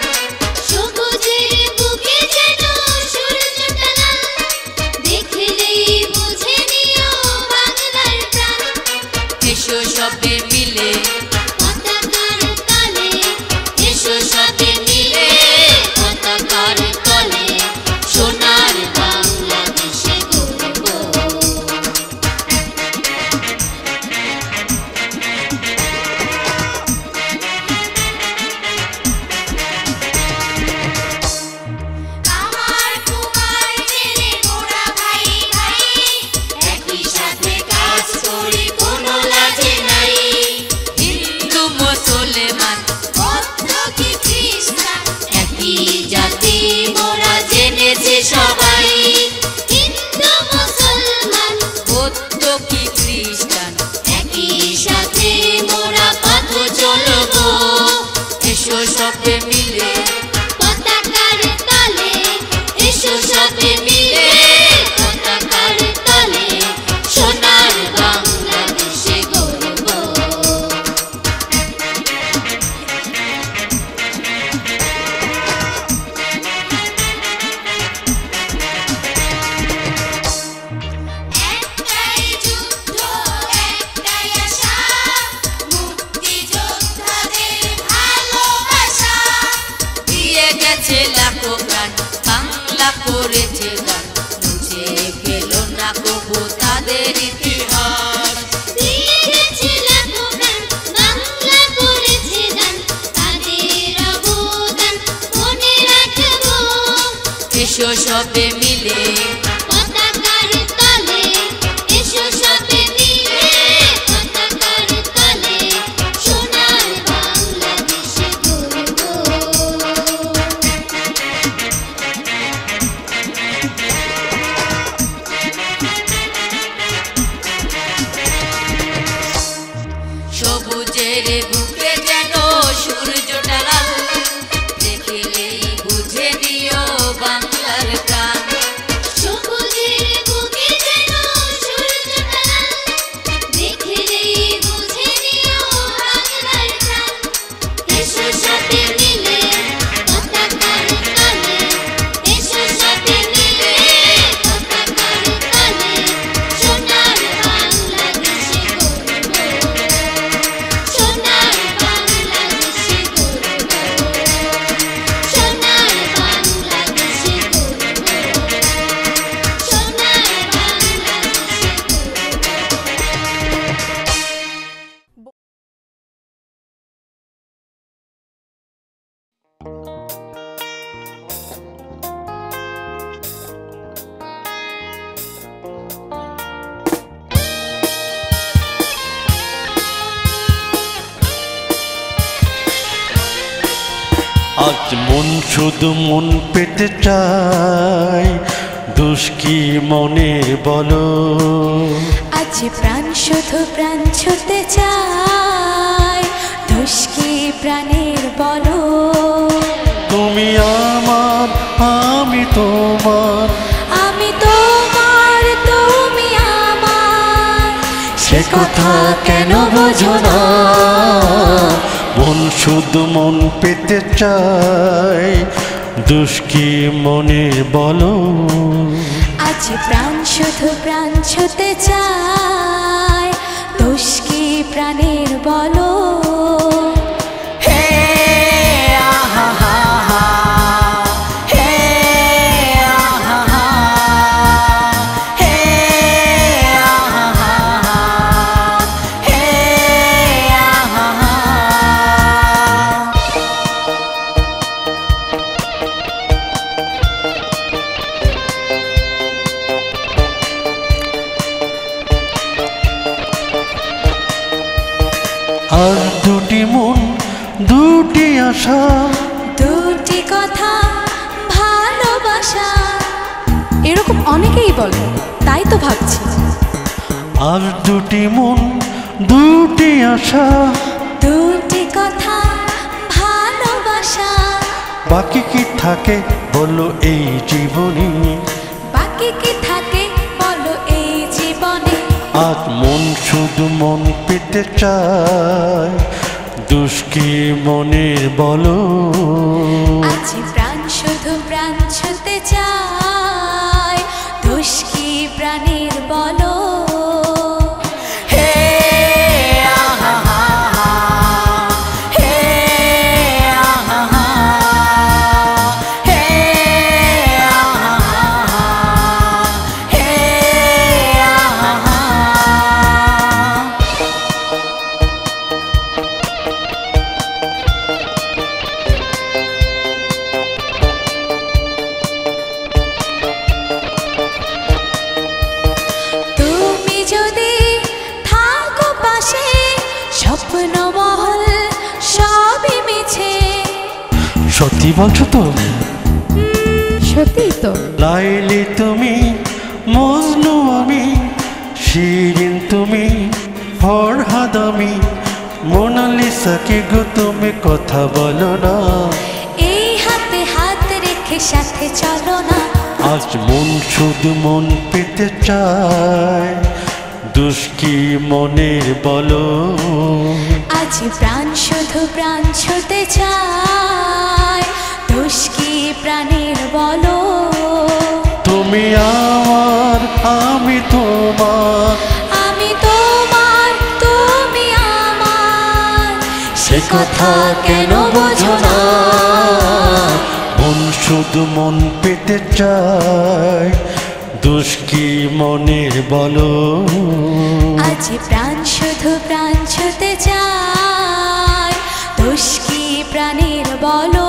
সবুজের বুকে যেন সূর্যটা লাল, দেখলেই বুঝে নিও বাংলার প্রাণ। এসো সবে মিলে পতাকার তলে, এসো সবে মিলে পতাকার তলে, সোনার বাংলাদেশে গর্ব। আমার কুমার ছেলে মোরা ভাই ভাই, একই সাথে কাজ করি কোনো লাজে নাই। হিন্দু মুসলমান বৌদ্ধ কি খ্রিস্টান, একই জাতি মোরা জেনেছে সবাই। হিন্দু মুসলমান, বৌদ্ধ কি খ্রিস্টান একই সাথে মোরা পথ চলবো। এসো সবে মিলে পতাকার তলে, এসো সবে মিলে পতাকার তলে, সোনার বাংলাদেশে গর্ব। একটাই যুদ্ধ একটাই আশা, মুক্তিযোদ্ধাদের ভালোবাসা। দিয়ে গেছে লাখো প্রাণ, বাংলা করেছে গান, মুছে গেল না কবু তাদের ইতিহাস। দিয়ে গেছে লাখো প্রাণ, বাংলা করেছে গান, তাদের অবদান মনে রাখবো। এসো সবে মিলে পতাকার তলে, এসো সবে মিলে পতাকার তলে, সোনার বাংলাদেশে গর্ব। আজ মন শুধু মন পেতে চায়, দোষ কি মনের বলো? আজ প্রাণ শুধু প্রাণ ছুতে চায়, দোষ কি প্রাণের বলো? তুমি আমার, আমি তোমার, আমি তোমার, তুমি আমার, সে কথা কেন বোঝো না? মন শুধু মন পেতে চায়, দোষ কি মনের বলো? আজ প্রাণ শুধু প্রাণ ছুতে চায়, দোষ কি প্রাণের বলো? হে আহা হা হা, হে আহা হা, হে আহা হা, হে আহা হা। আর দুটি মন দুটি আশা, দুটি কথা ভালোবাসা, এরকম অনেকেই বলে, তাই তো ভাবছি। আর দুটি মন দুটি আশা, দুটি কথা ভালোবাসা, বাকি কি থাকে বলো এই জীবনে? বাকি কি থাকে বলো এই জীবনে? আজ মন শুধু মন পেতে চায়, দোষ কি মনের বলো? আজ প্রাণ শুধু প্রাণ ছুতে চায়, দোষ কি প্রাণের বলো? হে আহা হা হা, হে আহা হা, হে আহা হা, হে আহা হা। তুমি যদি থাকো পাশে, স্বপ্ন মহল সবই মিছে। সত্যি বলছো তো? সত্যি তো। লাইলি তুমি, মজনু আমি, শিরিন তুমি, ফরহাদ আমি, মোনালিসা কি গো তুমি কথা বলো না? এই হাতে হাত রেখে সাথে চলো না। আজ মন শুধু মন পেতে চায়, দোষ কি মনের বলো? আজ প্রাণ শুধু প্রাণ ছুতে চায়, দোষ কি প্রাণের বলো? তুমি আমার, আমি তোমার, আমি তোমার, তুমি আমার, সে কথা কেন বোঝো না? মন শুধু মন পেতে চায়, দোষ কি মনের বলো? আজ প্রাণ শুধু প্রাণ ছুতে চায়, দোষ কি প্রাণের বলো?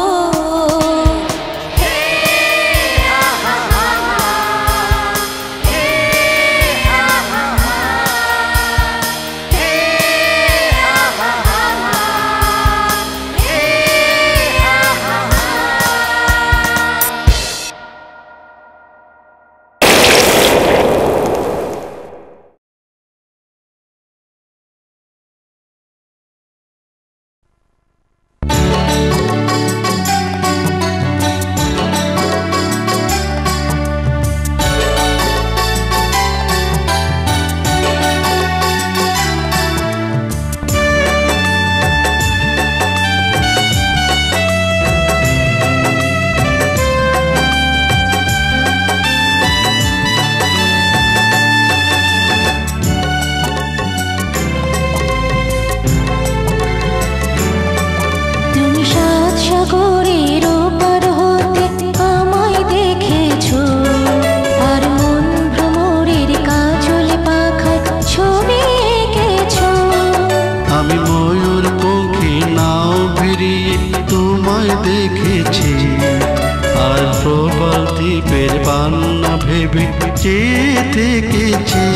ভেবে চেয়ে থেকেছি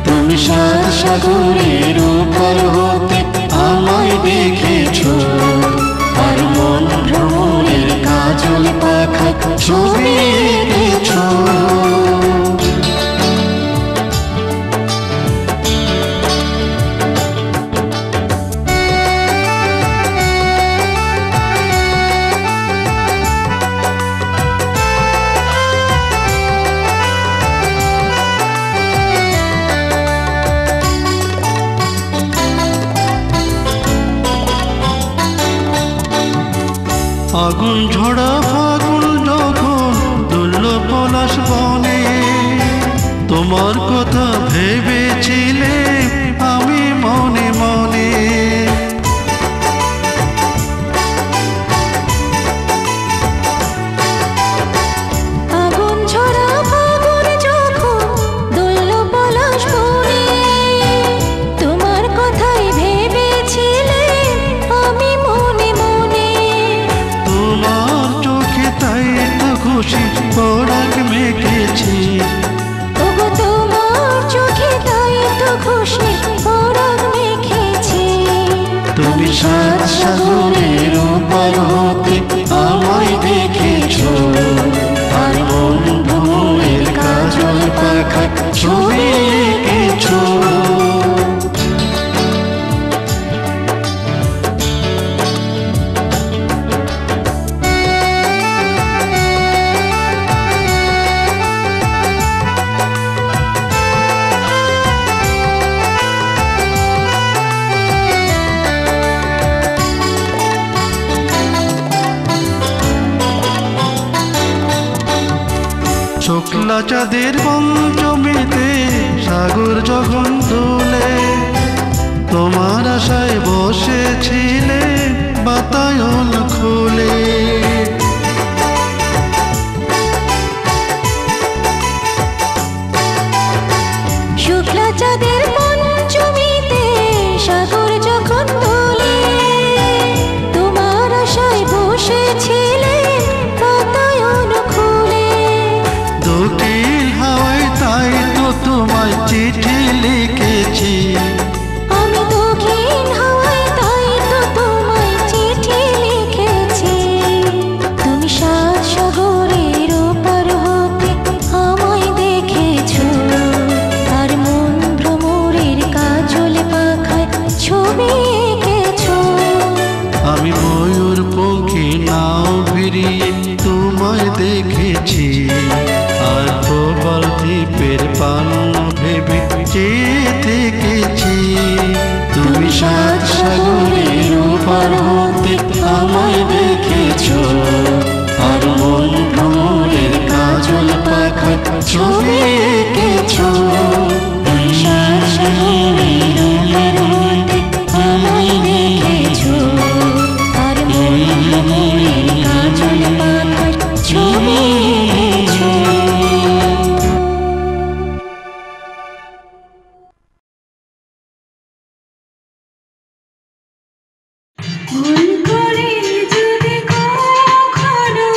তুমি সাত সাগরের উপর হতে আমায় দেখেছো আর মন ভ্রমরের কাজল পাখায় ছবি এঁকেছো। আগুন ঝরা ফাগুন যখন দুলল পলাশ বনে, তোমার কথা ভেবেছিলে আমি মনে মনে। আগুন ঝরা ফাগুন যখন দুলল পলাশ বনে, তোমার কথাই ভেবেছিলে আমি মনে মনে। তোমার চোখে তাই তো খুশি পরাগ মেখেছি, ওগো তোমার চোখে তাই তো খুশি পরাগ মেখেছি। তুমি সাত সাগরের ওপার হতে আমায় দেখেছো, আর মন ভ্রমরের কাজল পাখায় ছবি এঁকেছো। শুক্লা চাঁদের পঞ্চমীতে সাগর যখন দোলে, তোমার আশায় বসেছিলে বাতায়ন খুলে। শুক্লা চাঁদের পঞ্চমীতে সাগর যখন দোলে, তোমার আশায় বসেছিলে বাতায়ন খুলে। দোকিল হাওয়ায় তাই তো তোমায় চিঠি লিখেছি, আমি দক্ষিণ হাওয়ায় তাই তো তোমায় চিঠি লিখেছি। তুমি সাত সাগরের ওপার হতে আমায় দেখেছো, আর মন ভ্রমরের কাজল পাখায় ছবি এঁকেছো। আমি ময়ূর পঙ্খী নাও ফিরিয়ে তোমায় দেখেছি, আর প্রবল দ্বীপের পান ভেবে চেয়ে থেকেছি। তুমি সাত সাগরের ওপার হতে আমায় দেখেছো, আর মন ভ্রমরের কাজল পাখায় ছবি এঁকেছো। তুমি সাত সাগরের ওপার হতে আমায় দেখেছো, আর মন ভ্রমরের কাজল পাখায় ছবি এঁকেছো। ভুল করে যদি কখনো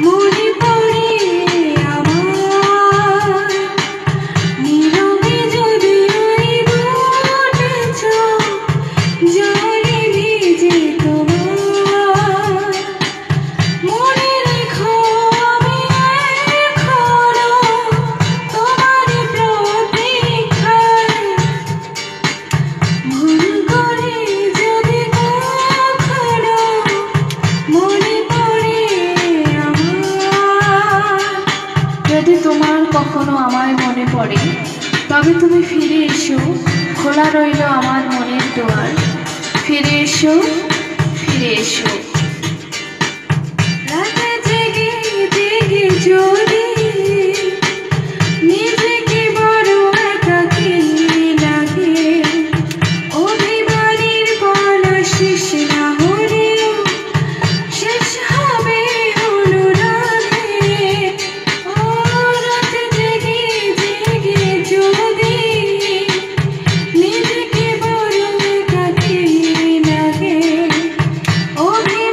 মনে পড়ে আমার, নীরবে যদি ওই দুটি চোখ জলে ভিজে তোমার, মনে রেখো আমি এখনো তোমার প্রতীক্ষায়। ভুল করে যদি কখনো মনে পড়ে আমার, যদি তোমার কখনো আমায় মনে পড়ে, তবে তুমি ফিরে এসো, খোলা রইল আমার মনের দুয়ার। ফিরে এসো, ফিরে এসো। রাতে জেগে জেগে যদি নিজেকে বড় একাকী লাগে, অভিমানের বলা শেষ না হলেও শেষ হবে অনুরাগে। ও রাতে জেগে জেগে যদি নিজেকে বড় একাকী লাগে, অভিমানের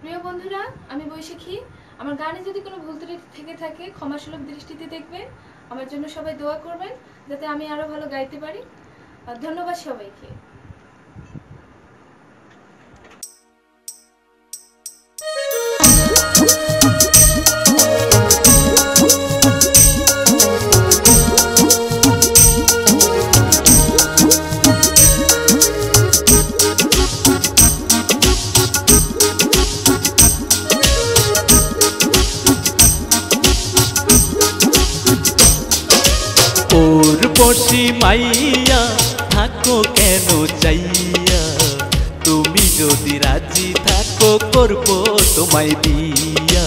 প্রিয় বন্ধুরা, আমি বৈশাখী। আমার গানে যদি কোনো ভুল ত্রুটি থেকে থাকে ক্ষমাসুলভ দৃষ্টিতে দেখবেন। আমার জন্য সবাই দোয়া করবেন যাতে আমি আরো ভালো গাইতে পারি। ধন্যবাদ সবাইকে। বসি মাইয়া থাকো কেন চাইয়া, তুমি যদি রাজি থাকো করব তোমায় বিয়া,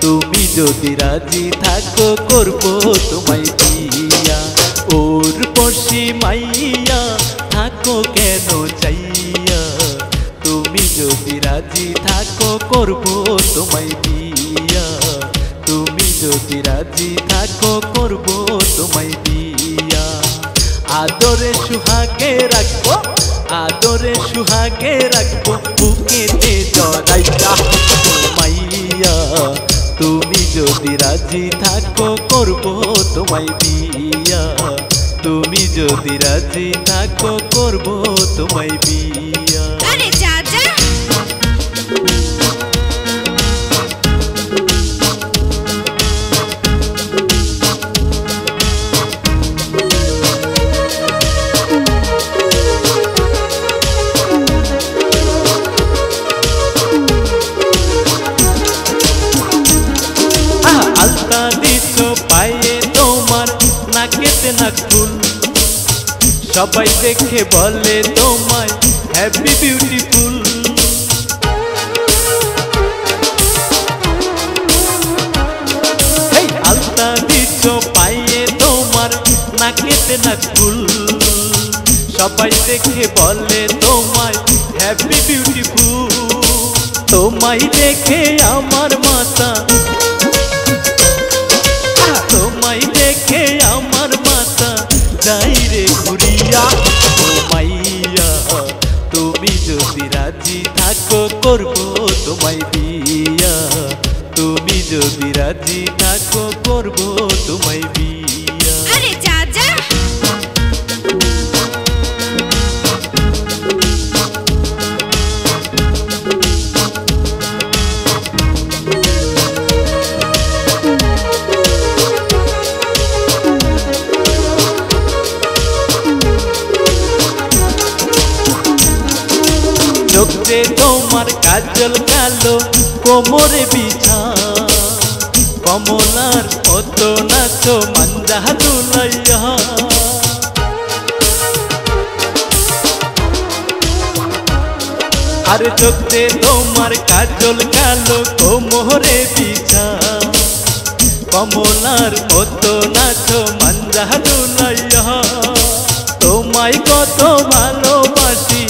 তুমি যদি রাজি থাকো করব তোমায় বিয়া। ওর বসি মাইয়া থাকো কেন চাইয়া, তুমি যদি রাজি থাকো করব তোমায় বিয়া, তুমি যদি রাজি থাকো করব তোমায় বিয়া। আদরে সুহাগে রাখবো, আদরে সুহাগে রাখবো, বুকেতে জড়াইয়া মাইয়া, তুমি যদি রাজি থাকো করব তোমায় বিয়া, তুমি যদি রাজি থাকো করব তোমায় বিয়া। আরে যা যা আলতা দিছো পায়ে তোমার নাকেতে নাকফুল, সবাই দেখে বলে তোমায় হ্যাপি বিউটিফুল। আলতা দিছো পায়ে তোমার নাকেতে নাকফুল, সবাই দেখে বলে তোমায় হ্যাপি বিউটিফুল। তোমায় দেখে আমার মাথা, তোমায় দেখে আমার মাথা যাই রে ঘুরিয়া ও মাইয়া, তুমি যদি রাজি থাকো করব তোমায় বিয়া, তুমি যদি রাজি থাকো করব তোমায় বিয়া। আরে যা যা চোখে তোমার কাজল কালো কোমরে বিছা, কমলার মতো নাচো মাঞ্জা দুলাইয়া। আর চোখে তোমার কাজল কালো কোমরে বিছা, কমলার মতো নাচো মাঞ্জা দুলাইয়া। তোমায় কত ভালোবাসি,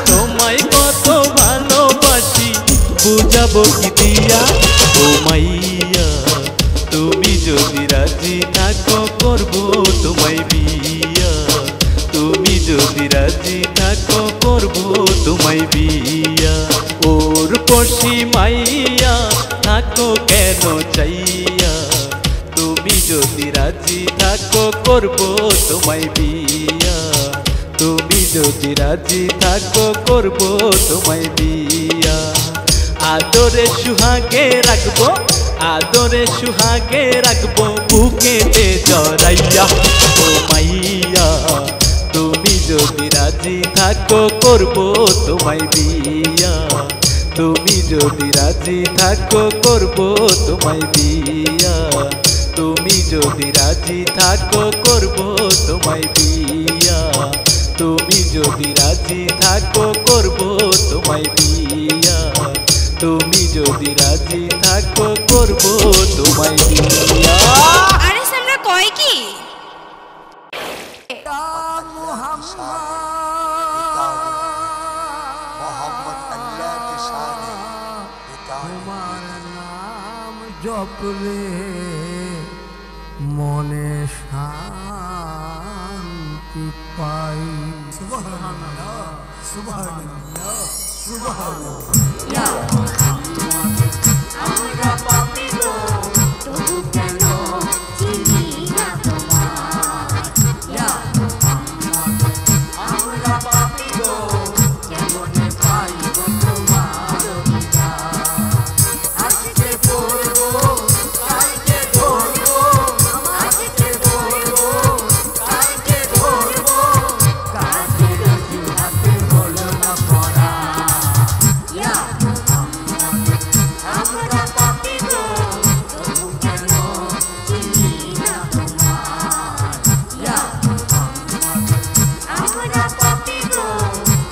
তোমায় কত ভালোবাসি, বুঝাবো কি দিয়া ও মাইয়া, তুমি যদি রাজি থাকো করব তোমায় বিয়া, তুমি যদি রাজি থাকো করব তোমায় বিয়া। ওর পশি মাইয়া থাকো কেন চাইয়া, তুমি যদি রাজি থাকো করব তোমায় বিয়া, তুমি যদি রাজি থাকো করব তোমায় বিয়া। আদরে সুহাগে রাখবো, আদরে সুহাগে রাখবো, বুকেতে জড়াইয়া ও মাইয়া, তুমি যদি রাজি থাকো করব তোমায় বিয়া, তুমি যদি রাজি থাকো করব তোমায় বিয়া, তুমি যদি রাজি থাকো করব তোমায় বিয়া, তুমি যদি রাজি থাকো করব তোমায় বিয়া, তুমি যদি রাজি থাকো করব তোমায় বিয়া। আরে সামরা কয় কি জপলে মনে শান্তি পাই। সুবহানাল্লাহ, সুবহানাল্লাহ। আমরা পাপী গো তবু কেন চিনি না তোমায় ইয়া মুহাম্মদ আমরা পাপী গো কেমনে পাইব তোমার দিদার আজকে পড়বো কালকে ধরবো আজকে পড়বো কালকে ধরবো কাজের অজুহাতে হলো না পড়া ইয়া মুহাম্মদ আমরা পাপী গো তবু কেন চিনি না তোমায় ইয়া মুহাম্মদ আমরা পাপী গো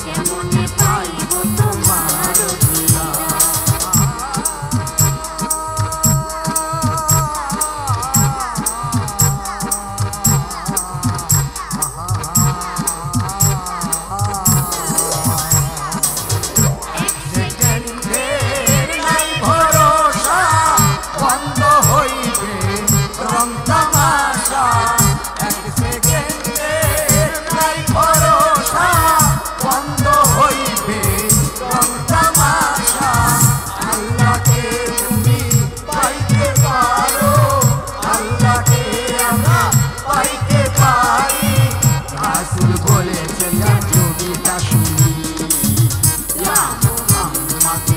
কেমনে পাইব তোমার দিদার সেকেন্ডের নাই ভরসা বন্ধ হইবে রং তামাশা এক সেকেন্ডের নাই ভরসা বন্ধ হইবে রং তামাশা আল্লাহকে তুমি পাইতে পারো আল্লাহকে আমরা পাইতে পারি রাসূল বলেছেন কবিতা শুনি ইয়া মুহাম্মদ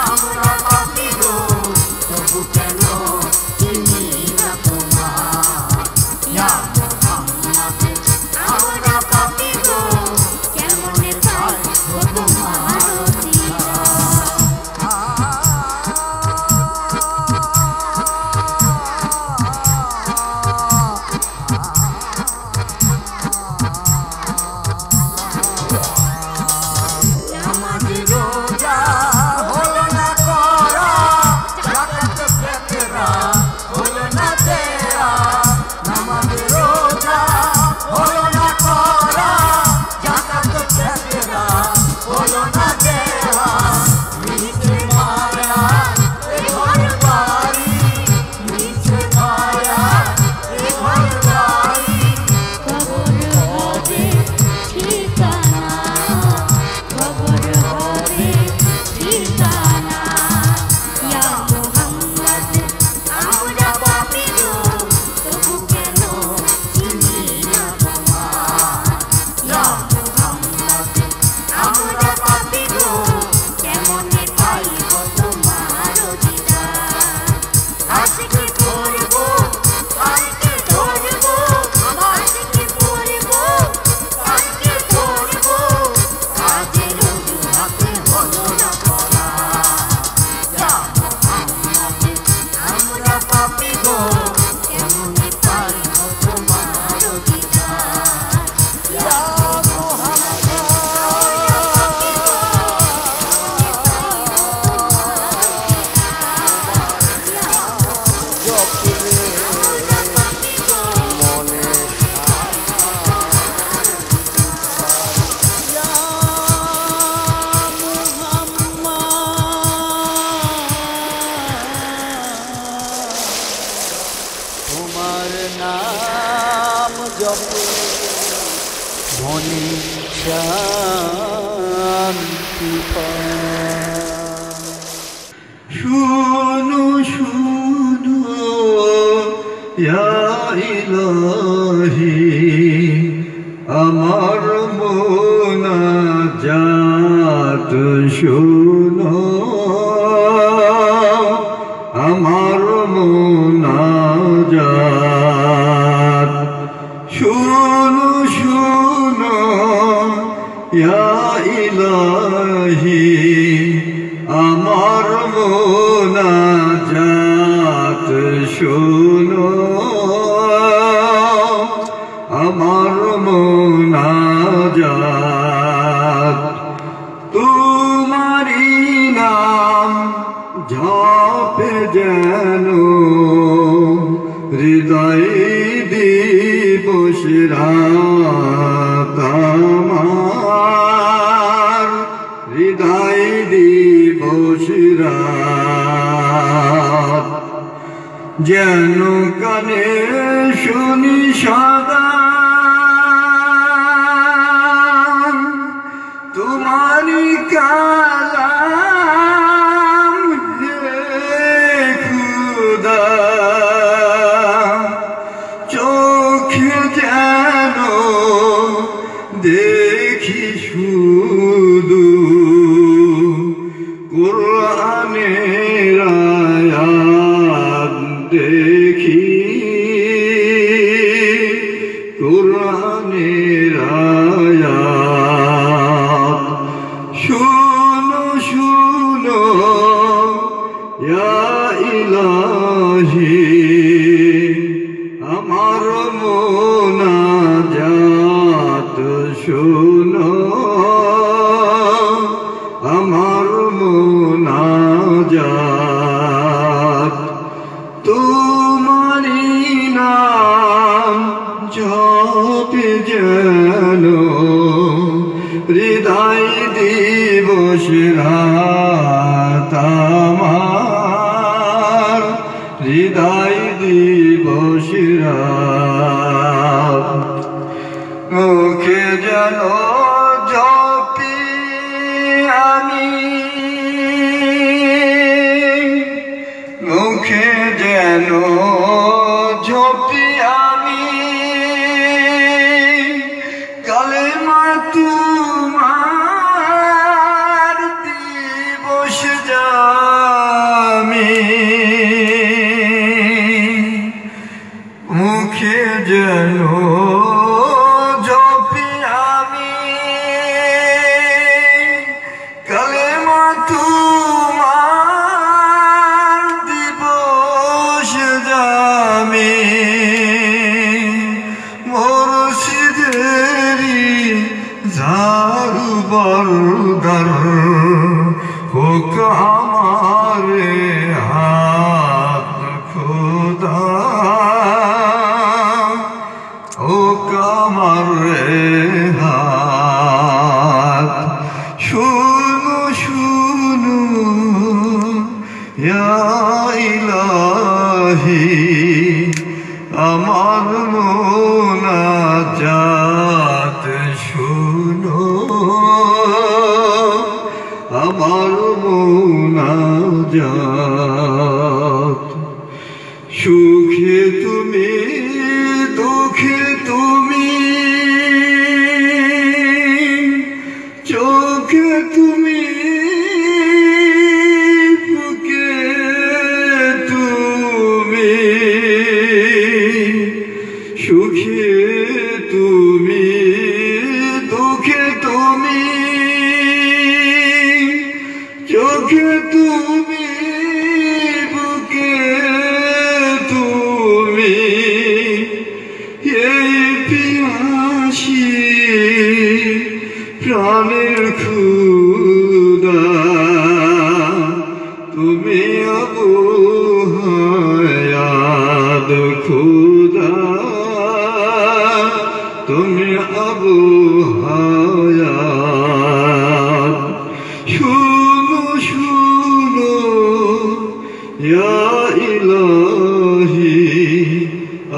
আমরা পাপী গো তবু কেন চিনি না তোমায় ইয়া মুহাম্মদ আমরা পাপী গো কেমনে পাইব তোমার নামাজ রোজা হলো না করা যাকাত ফিতরা হলো না দেয়া নামাজ রোজা হলো না করা যাকাত ফিতরা হলো না দেয়া নিচে মায়া এ ঘর বাড়ি নিচে মায়া এ ঘর বাড়ি কবর হবে ঠিকানা কবর হবে ঠিকানা ইয়া মুহাম্মদ আমরা পাপী গো তবু কেন চিনি না তোমায় ইয়া মুহাম্মদ আমরা পাপী গো কেমনে পাইব তোমার দিদার আজকে পড়বো কালকে ধরবো আজকে পড়বো কালকে ধরবো কাজের অজুহাতে হলো না পড়া ইয়া মুহাম্মদ আমরা পাপী গো কেমনে পাইব তোমার দিদার ইয়া মুহাম্মদ আমরা পাপী গো তোমার নাম জপে মনে শান্তি পায় শুনো শুনো ইয়া ইলাহি আমার মোনাজাত শুনো আমার মোনাজাত শুনো শুনো ইয়া ইলাহি আমার মোনাজাত শুনো আমার মোনাজাত তোমারি নাম জপে যেন হৃদয় দিবস রাত আমার হৃদয় দিবস রাত যেন কানে শুনি সদা তোমারি কাজ দেখি শুধু কোরআনের আয়াত দেখি কোরআনের আয়াত শুনো শুনো ইয়া ইলাহি আমার মোনাজাত শুনো আমার মোনাজাত তোমারি নাম জপে যেন হৃদয় দিবস রাত আমার হৃদয় দিবস রাত মুখে যেন জপি আমি মুখে যেন জপি আমি কালেমা তোমার দিবস জামি মুখে যেন জপি আমি কালেমা তোমার দিবস জামি মুর্শিদেরি ঝাড়ু বরদার হোক আমারে হাত খোদা হোক আমারে হাত শুনো শুনো ইয়া ইলাহি আমার মোনাজাত শুনো আমার মোনাজাত সুখে তুমি দুঃখে তুমি চোখে তুমি বুকে তুমি সুখে তুমি দুঃখে তুমি চোখে তুমি বুকে তুমি এই পিয়াসী প্রাণের খুদা তুমি আবু হায়াত খুদা তুমি আবু হায়াত শুনো শুনো ইয়া ইলাহি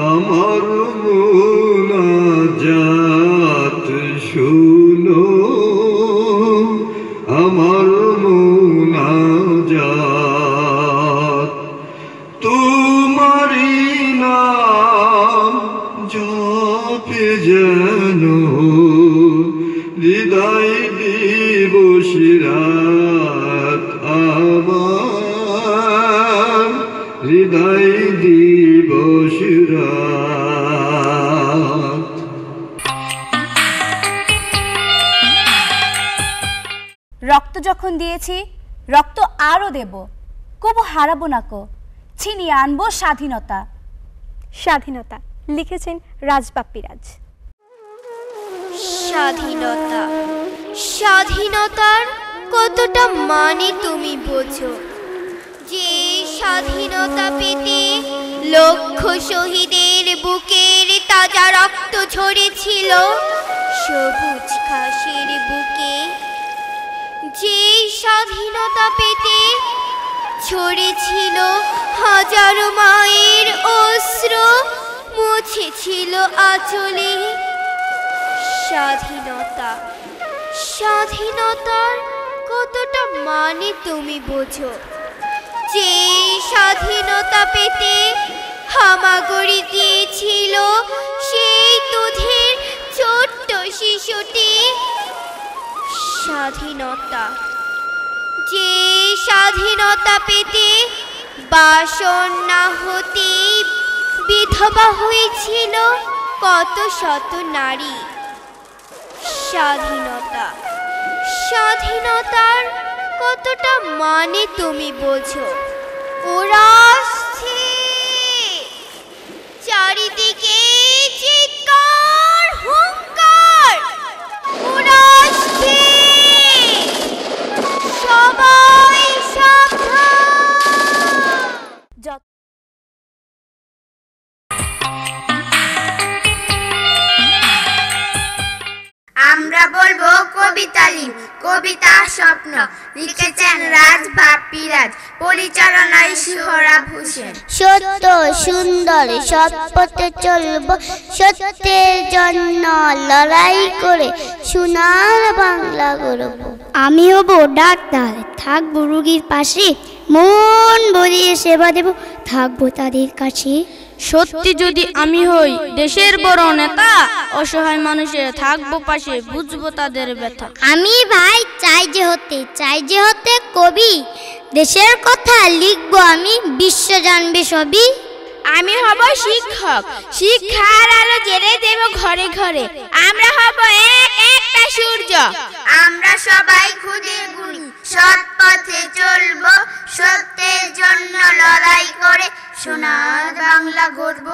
আমার মোনাজাত শুনো আমার মোনাজাত তোমারি নাম জপে যেন হৃদয় দিবস রাত আমার হৃদয় দিবস রাত রক্ত যখন দিয়েছি রক্ত আরও দেব, কবু হারাবো না কো, ছিনিয়ে আনবো স্বাধীনতা। স্বাধীনতা লিখেছেন রাজবাপ্পি রাজ। স্বাধীনতা, স্বাধীনতার কতটা মানে তুমি বোঝো? যে স্বাধীনতা পেতে লক্ষ শহীদের বুকের তাজা রক্ত ঝরেছিল সবুজ ঘাসের বুকে। যে স্বাধীনতা পেতে ঝরেছিল হাজারো মায়ের অশ্রু মুছেছিল আঁচলে। স্বাধীনতা, স্বাধীনতার কতটা মানে তুমি বোঝো? যে স্বাধীনতা পেতে হামাগুড়ি দিয়েছিল সেই দুধের ছোট্ট শিশুটি স্বাধীনতা, যে স্বাধীনতা পেতে বাসনাহতি বিধবা হয়েছিল কত শত নারী। স্বাধীনতা, স্বাধীনতার কতটা মানে তুমি বোঝো? ওরা আসছে, চারিদিকে চিৎকার হুঙ্কার, ওরা আসছে, সবাই সাবধান। আমরা বলবো কবিতালিন, কবিতা স্বপ্ন, লিখেছেন রাজ বাপ্পি রাজ, পরিচালনায় শিহরাব হোসেন। সত্য সুন্দর সৎ পথে চলবো, সত্যের জন্য লড়াই করে সোনার বাংলা গড়ব। আমি হব ডাক্তার, থাকবো রুগীর পাশে, মন ভরিয়ে সেবা দেব, থাকবো তাদের কাছে। সত্যি যদি আমি হই দেশের বড় নেতা, অসহায় মানুষের থাকবো পাশে, বুঝবো তাদের ব্যথা। আমি ভাই চাই যে হতে কবি, দেশের কথা লিখবো আমি, বিশ্ব জানবে সবই। আমি হব শিক্ষক, শিক্ষার আলো জেলে দেব ঘরে ঘরে, আমরা হব একটা সূর্য। আমরা সবাই খুদের গুণী, সৎ পথে চলবো, সত্যের জন্য লড়াই করে সোনার বাংলা গড়ব।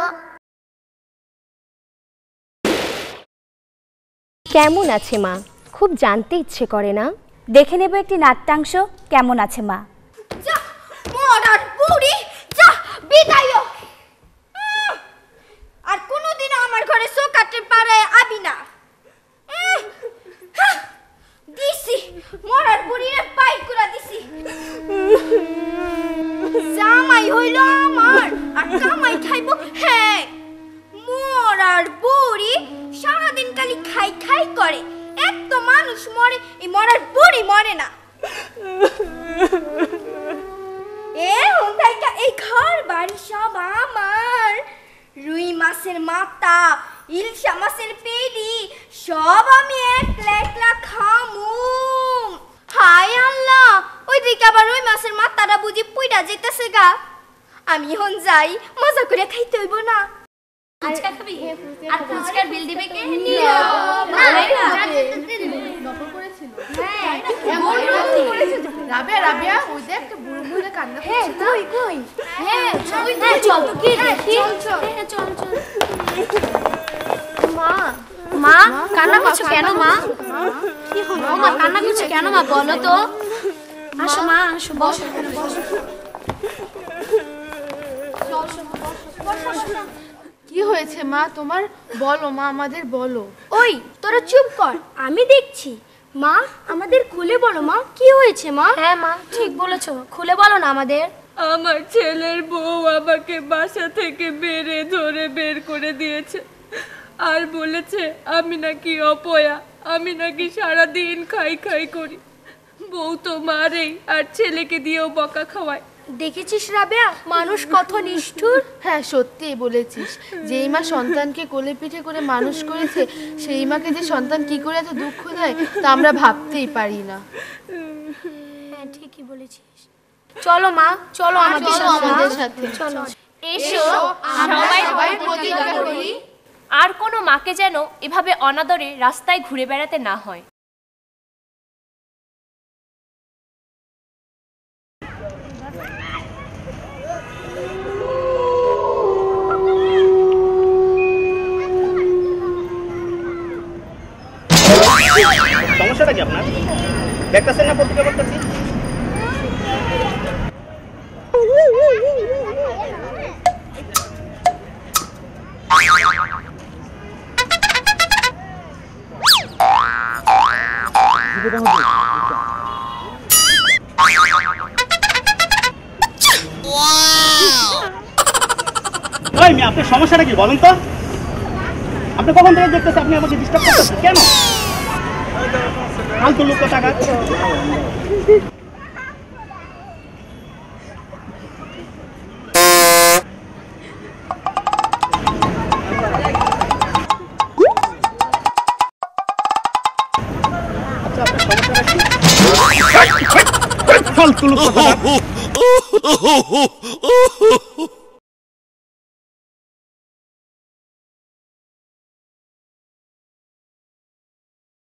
কেমন আছে মা? খুব জানতে ইচ্ছে করে না? দেখে নেব একটি নাট্যাংশ। কেমন আছে মা? যা মরার বুড়ি, যা বিদায়। আর কোনোদিন আমার ঘরে চোকাতে পারে আবি না। দিছি মরার বুড়িরে পাই কুড়া দিছি। জামাই হইল আমার আর কামাই খাইব হ্যাঁ। মরার বুড়ি সারাদিন খালি খাই খাই করে, এক তো মানুষ মরে, এই মরার বুড়ি মরে না। এই ঘর বাড়ি সব আমার, রুই মাছের মাথা, ইলশা মাছের পেডি সব আমি একলা একলা খামু। হায় আল্লাহ, ওইদিকে আবার রুই মাছের মাথাটা বুঝি পুইরা যেতেছে গা। আমি হন যাই, মজা করে খাইতে হইব না। ফুচকা খাবি? আর ফুচকার বিল দিবে কে? রাবিয়া রাবিয়া ওই দেখ একটা বুড়ো বুড়ো কান্না করছে। কই কই? হ্যাঁ চল তো, কি দেখি? হ্যাঁ চল চল। মা মা কান্না করছো কেন মা? কি হলো মা? কান্না করছো কেন মা বলো তো? আসো মা আসো, বসো বসো। কি হয়েছে মা তোমার? বলো মা, আমাদের বলো। ওই তোরা চুপ কর, আমি দেখছি। মা আমাদের খুলে বলো মা, কি হয়েছে মা? হ্যাঁ মা ঠিক বলেছো, খুলে বলো না আমাদের। আমার ছেলের বউ আমাকে বাসা থেকে মেরে ধরে বের করে দিয়েছে, আর বলেছে আমি নাকি অপয়া, আমি নাকি সারাদিন খাই খাই করি। বউ তো মারেই, আর ছেলেকে দিয়েও বকা খাওয়ায়। দেখেছিস রাবেয়া, মানুষ কত নিষ্ঠুর। হ্যাঁ সত্যি বলেছিস, যেই মা সন্তানকে কোলে পিঠে করে মানুষ করেছে, সেই মাকে যে সন্তান কি করে এত দুঃখ দেয় তা আমরা ভাবতেই পারি না। হ্যাঁ ঠিকই বলেছিস। চলো মা, চলো আমাদের সাথে চলো। এসো সবাই প্রতিজ্ঞা করি, আর কোনো মাকে যেন এভাবে অনাদরে রাস্তায় ঘুরে বেড়াতে না হয়। সমস্যাটা কি আপনার? দেখতেছেন না প্রতিজ্ঞা করতেছি। আপনার সমস্যাটা কি বলেন তো? আপনি কখন থেকে দেখতেছেন আপনি আমাকে ডিস্টার্ব করতেছেন কেন? ফালতু লোক টাকা। আচ্ছা আপনার সমস্যাটা কি?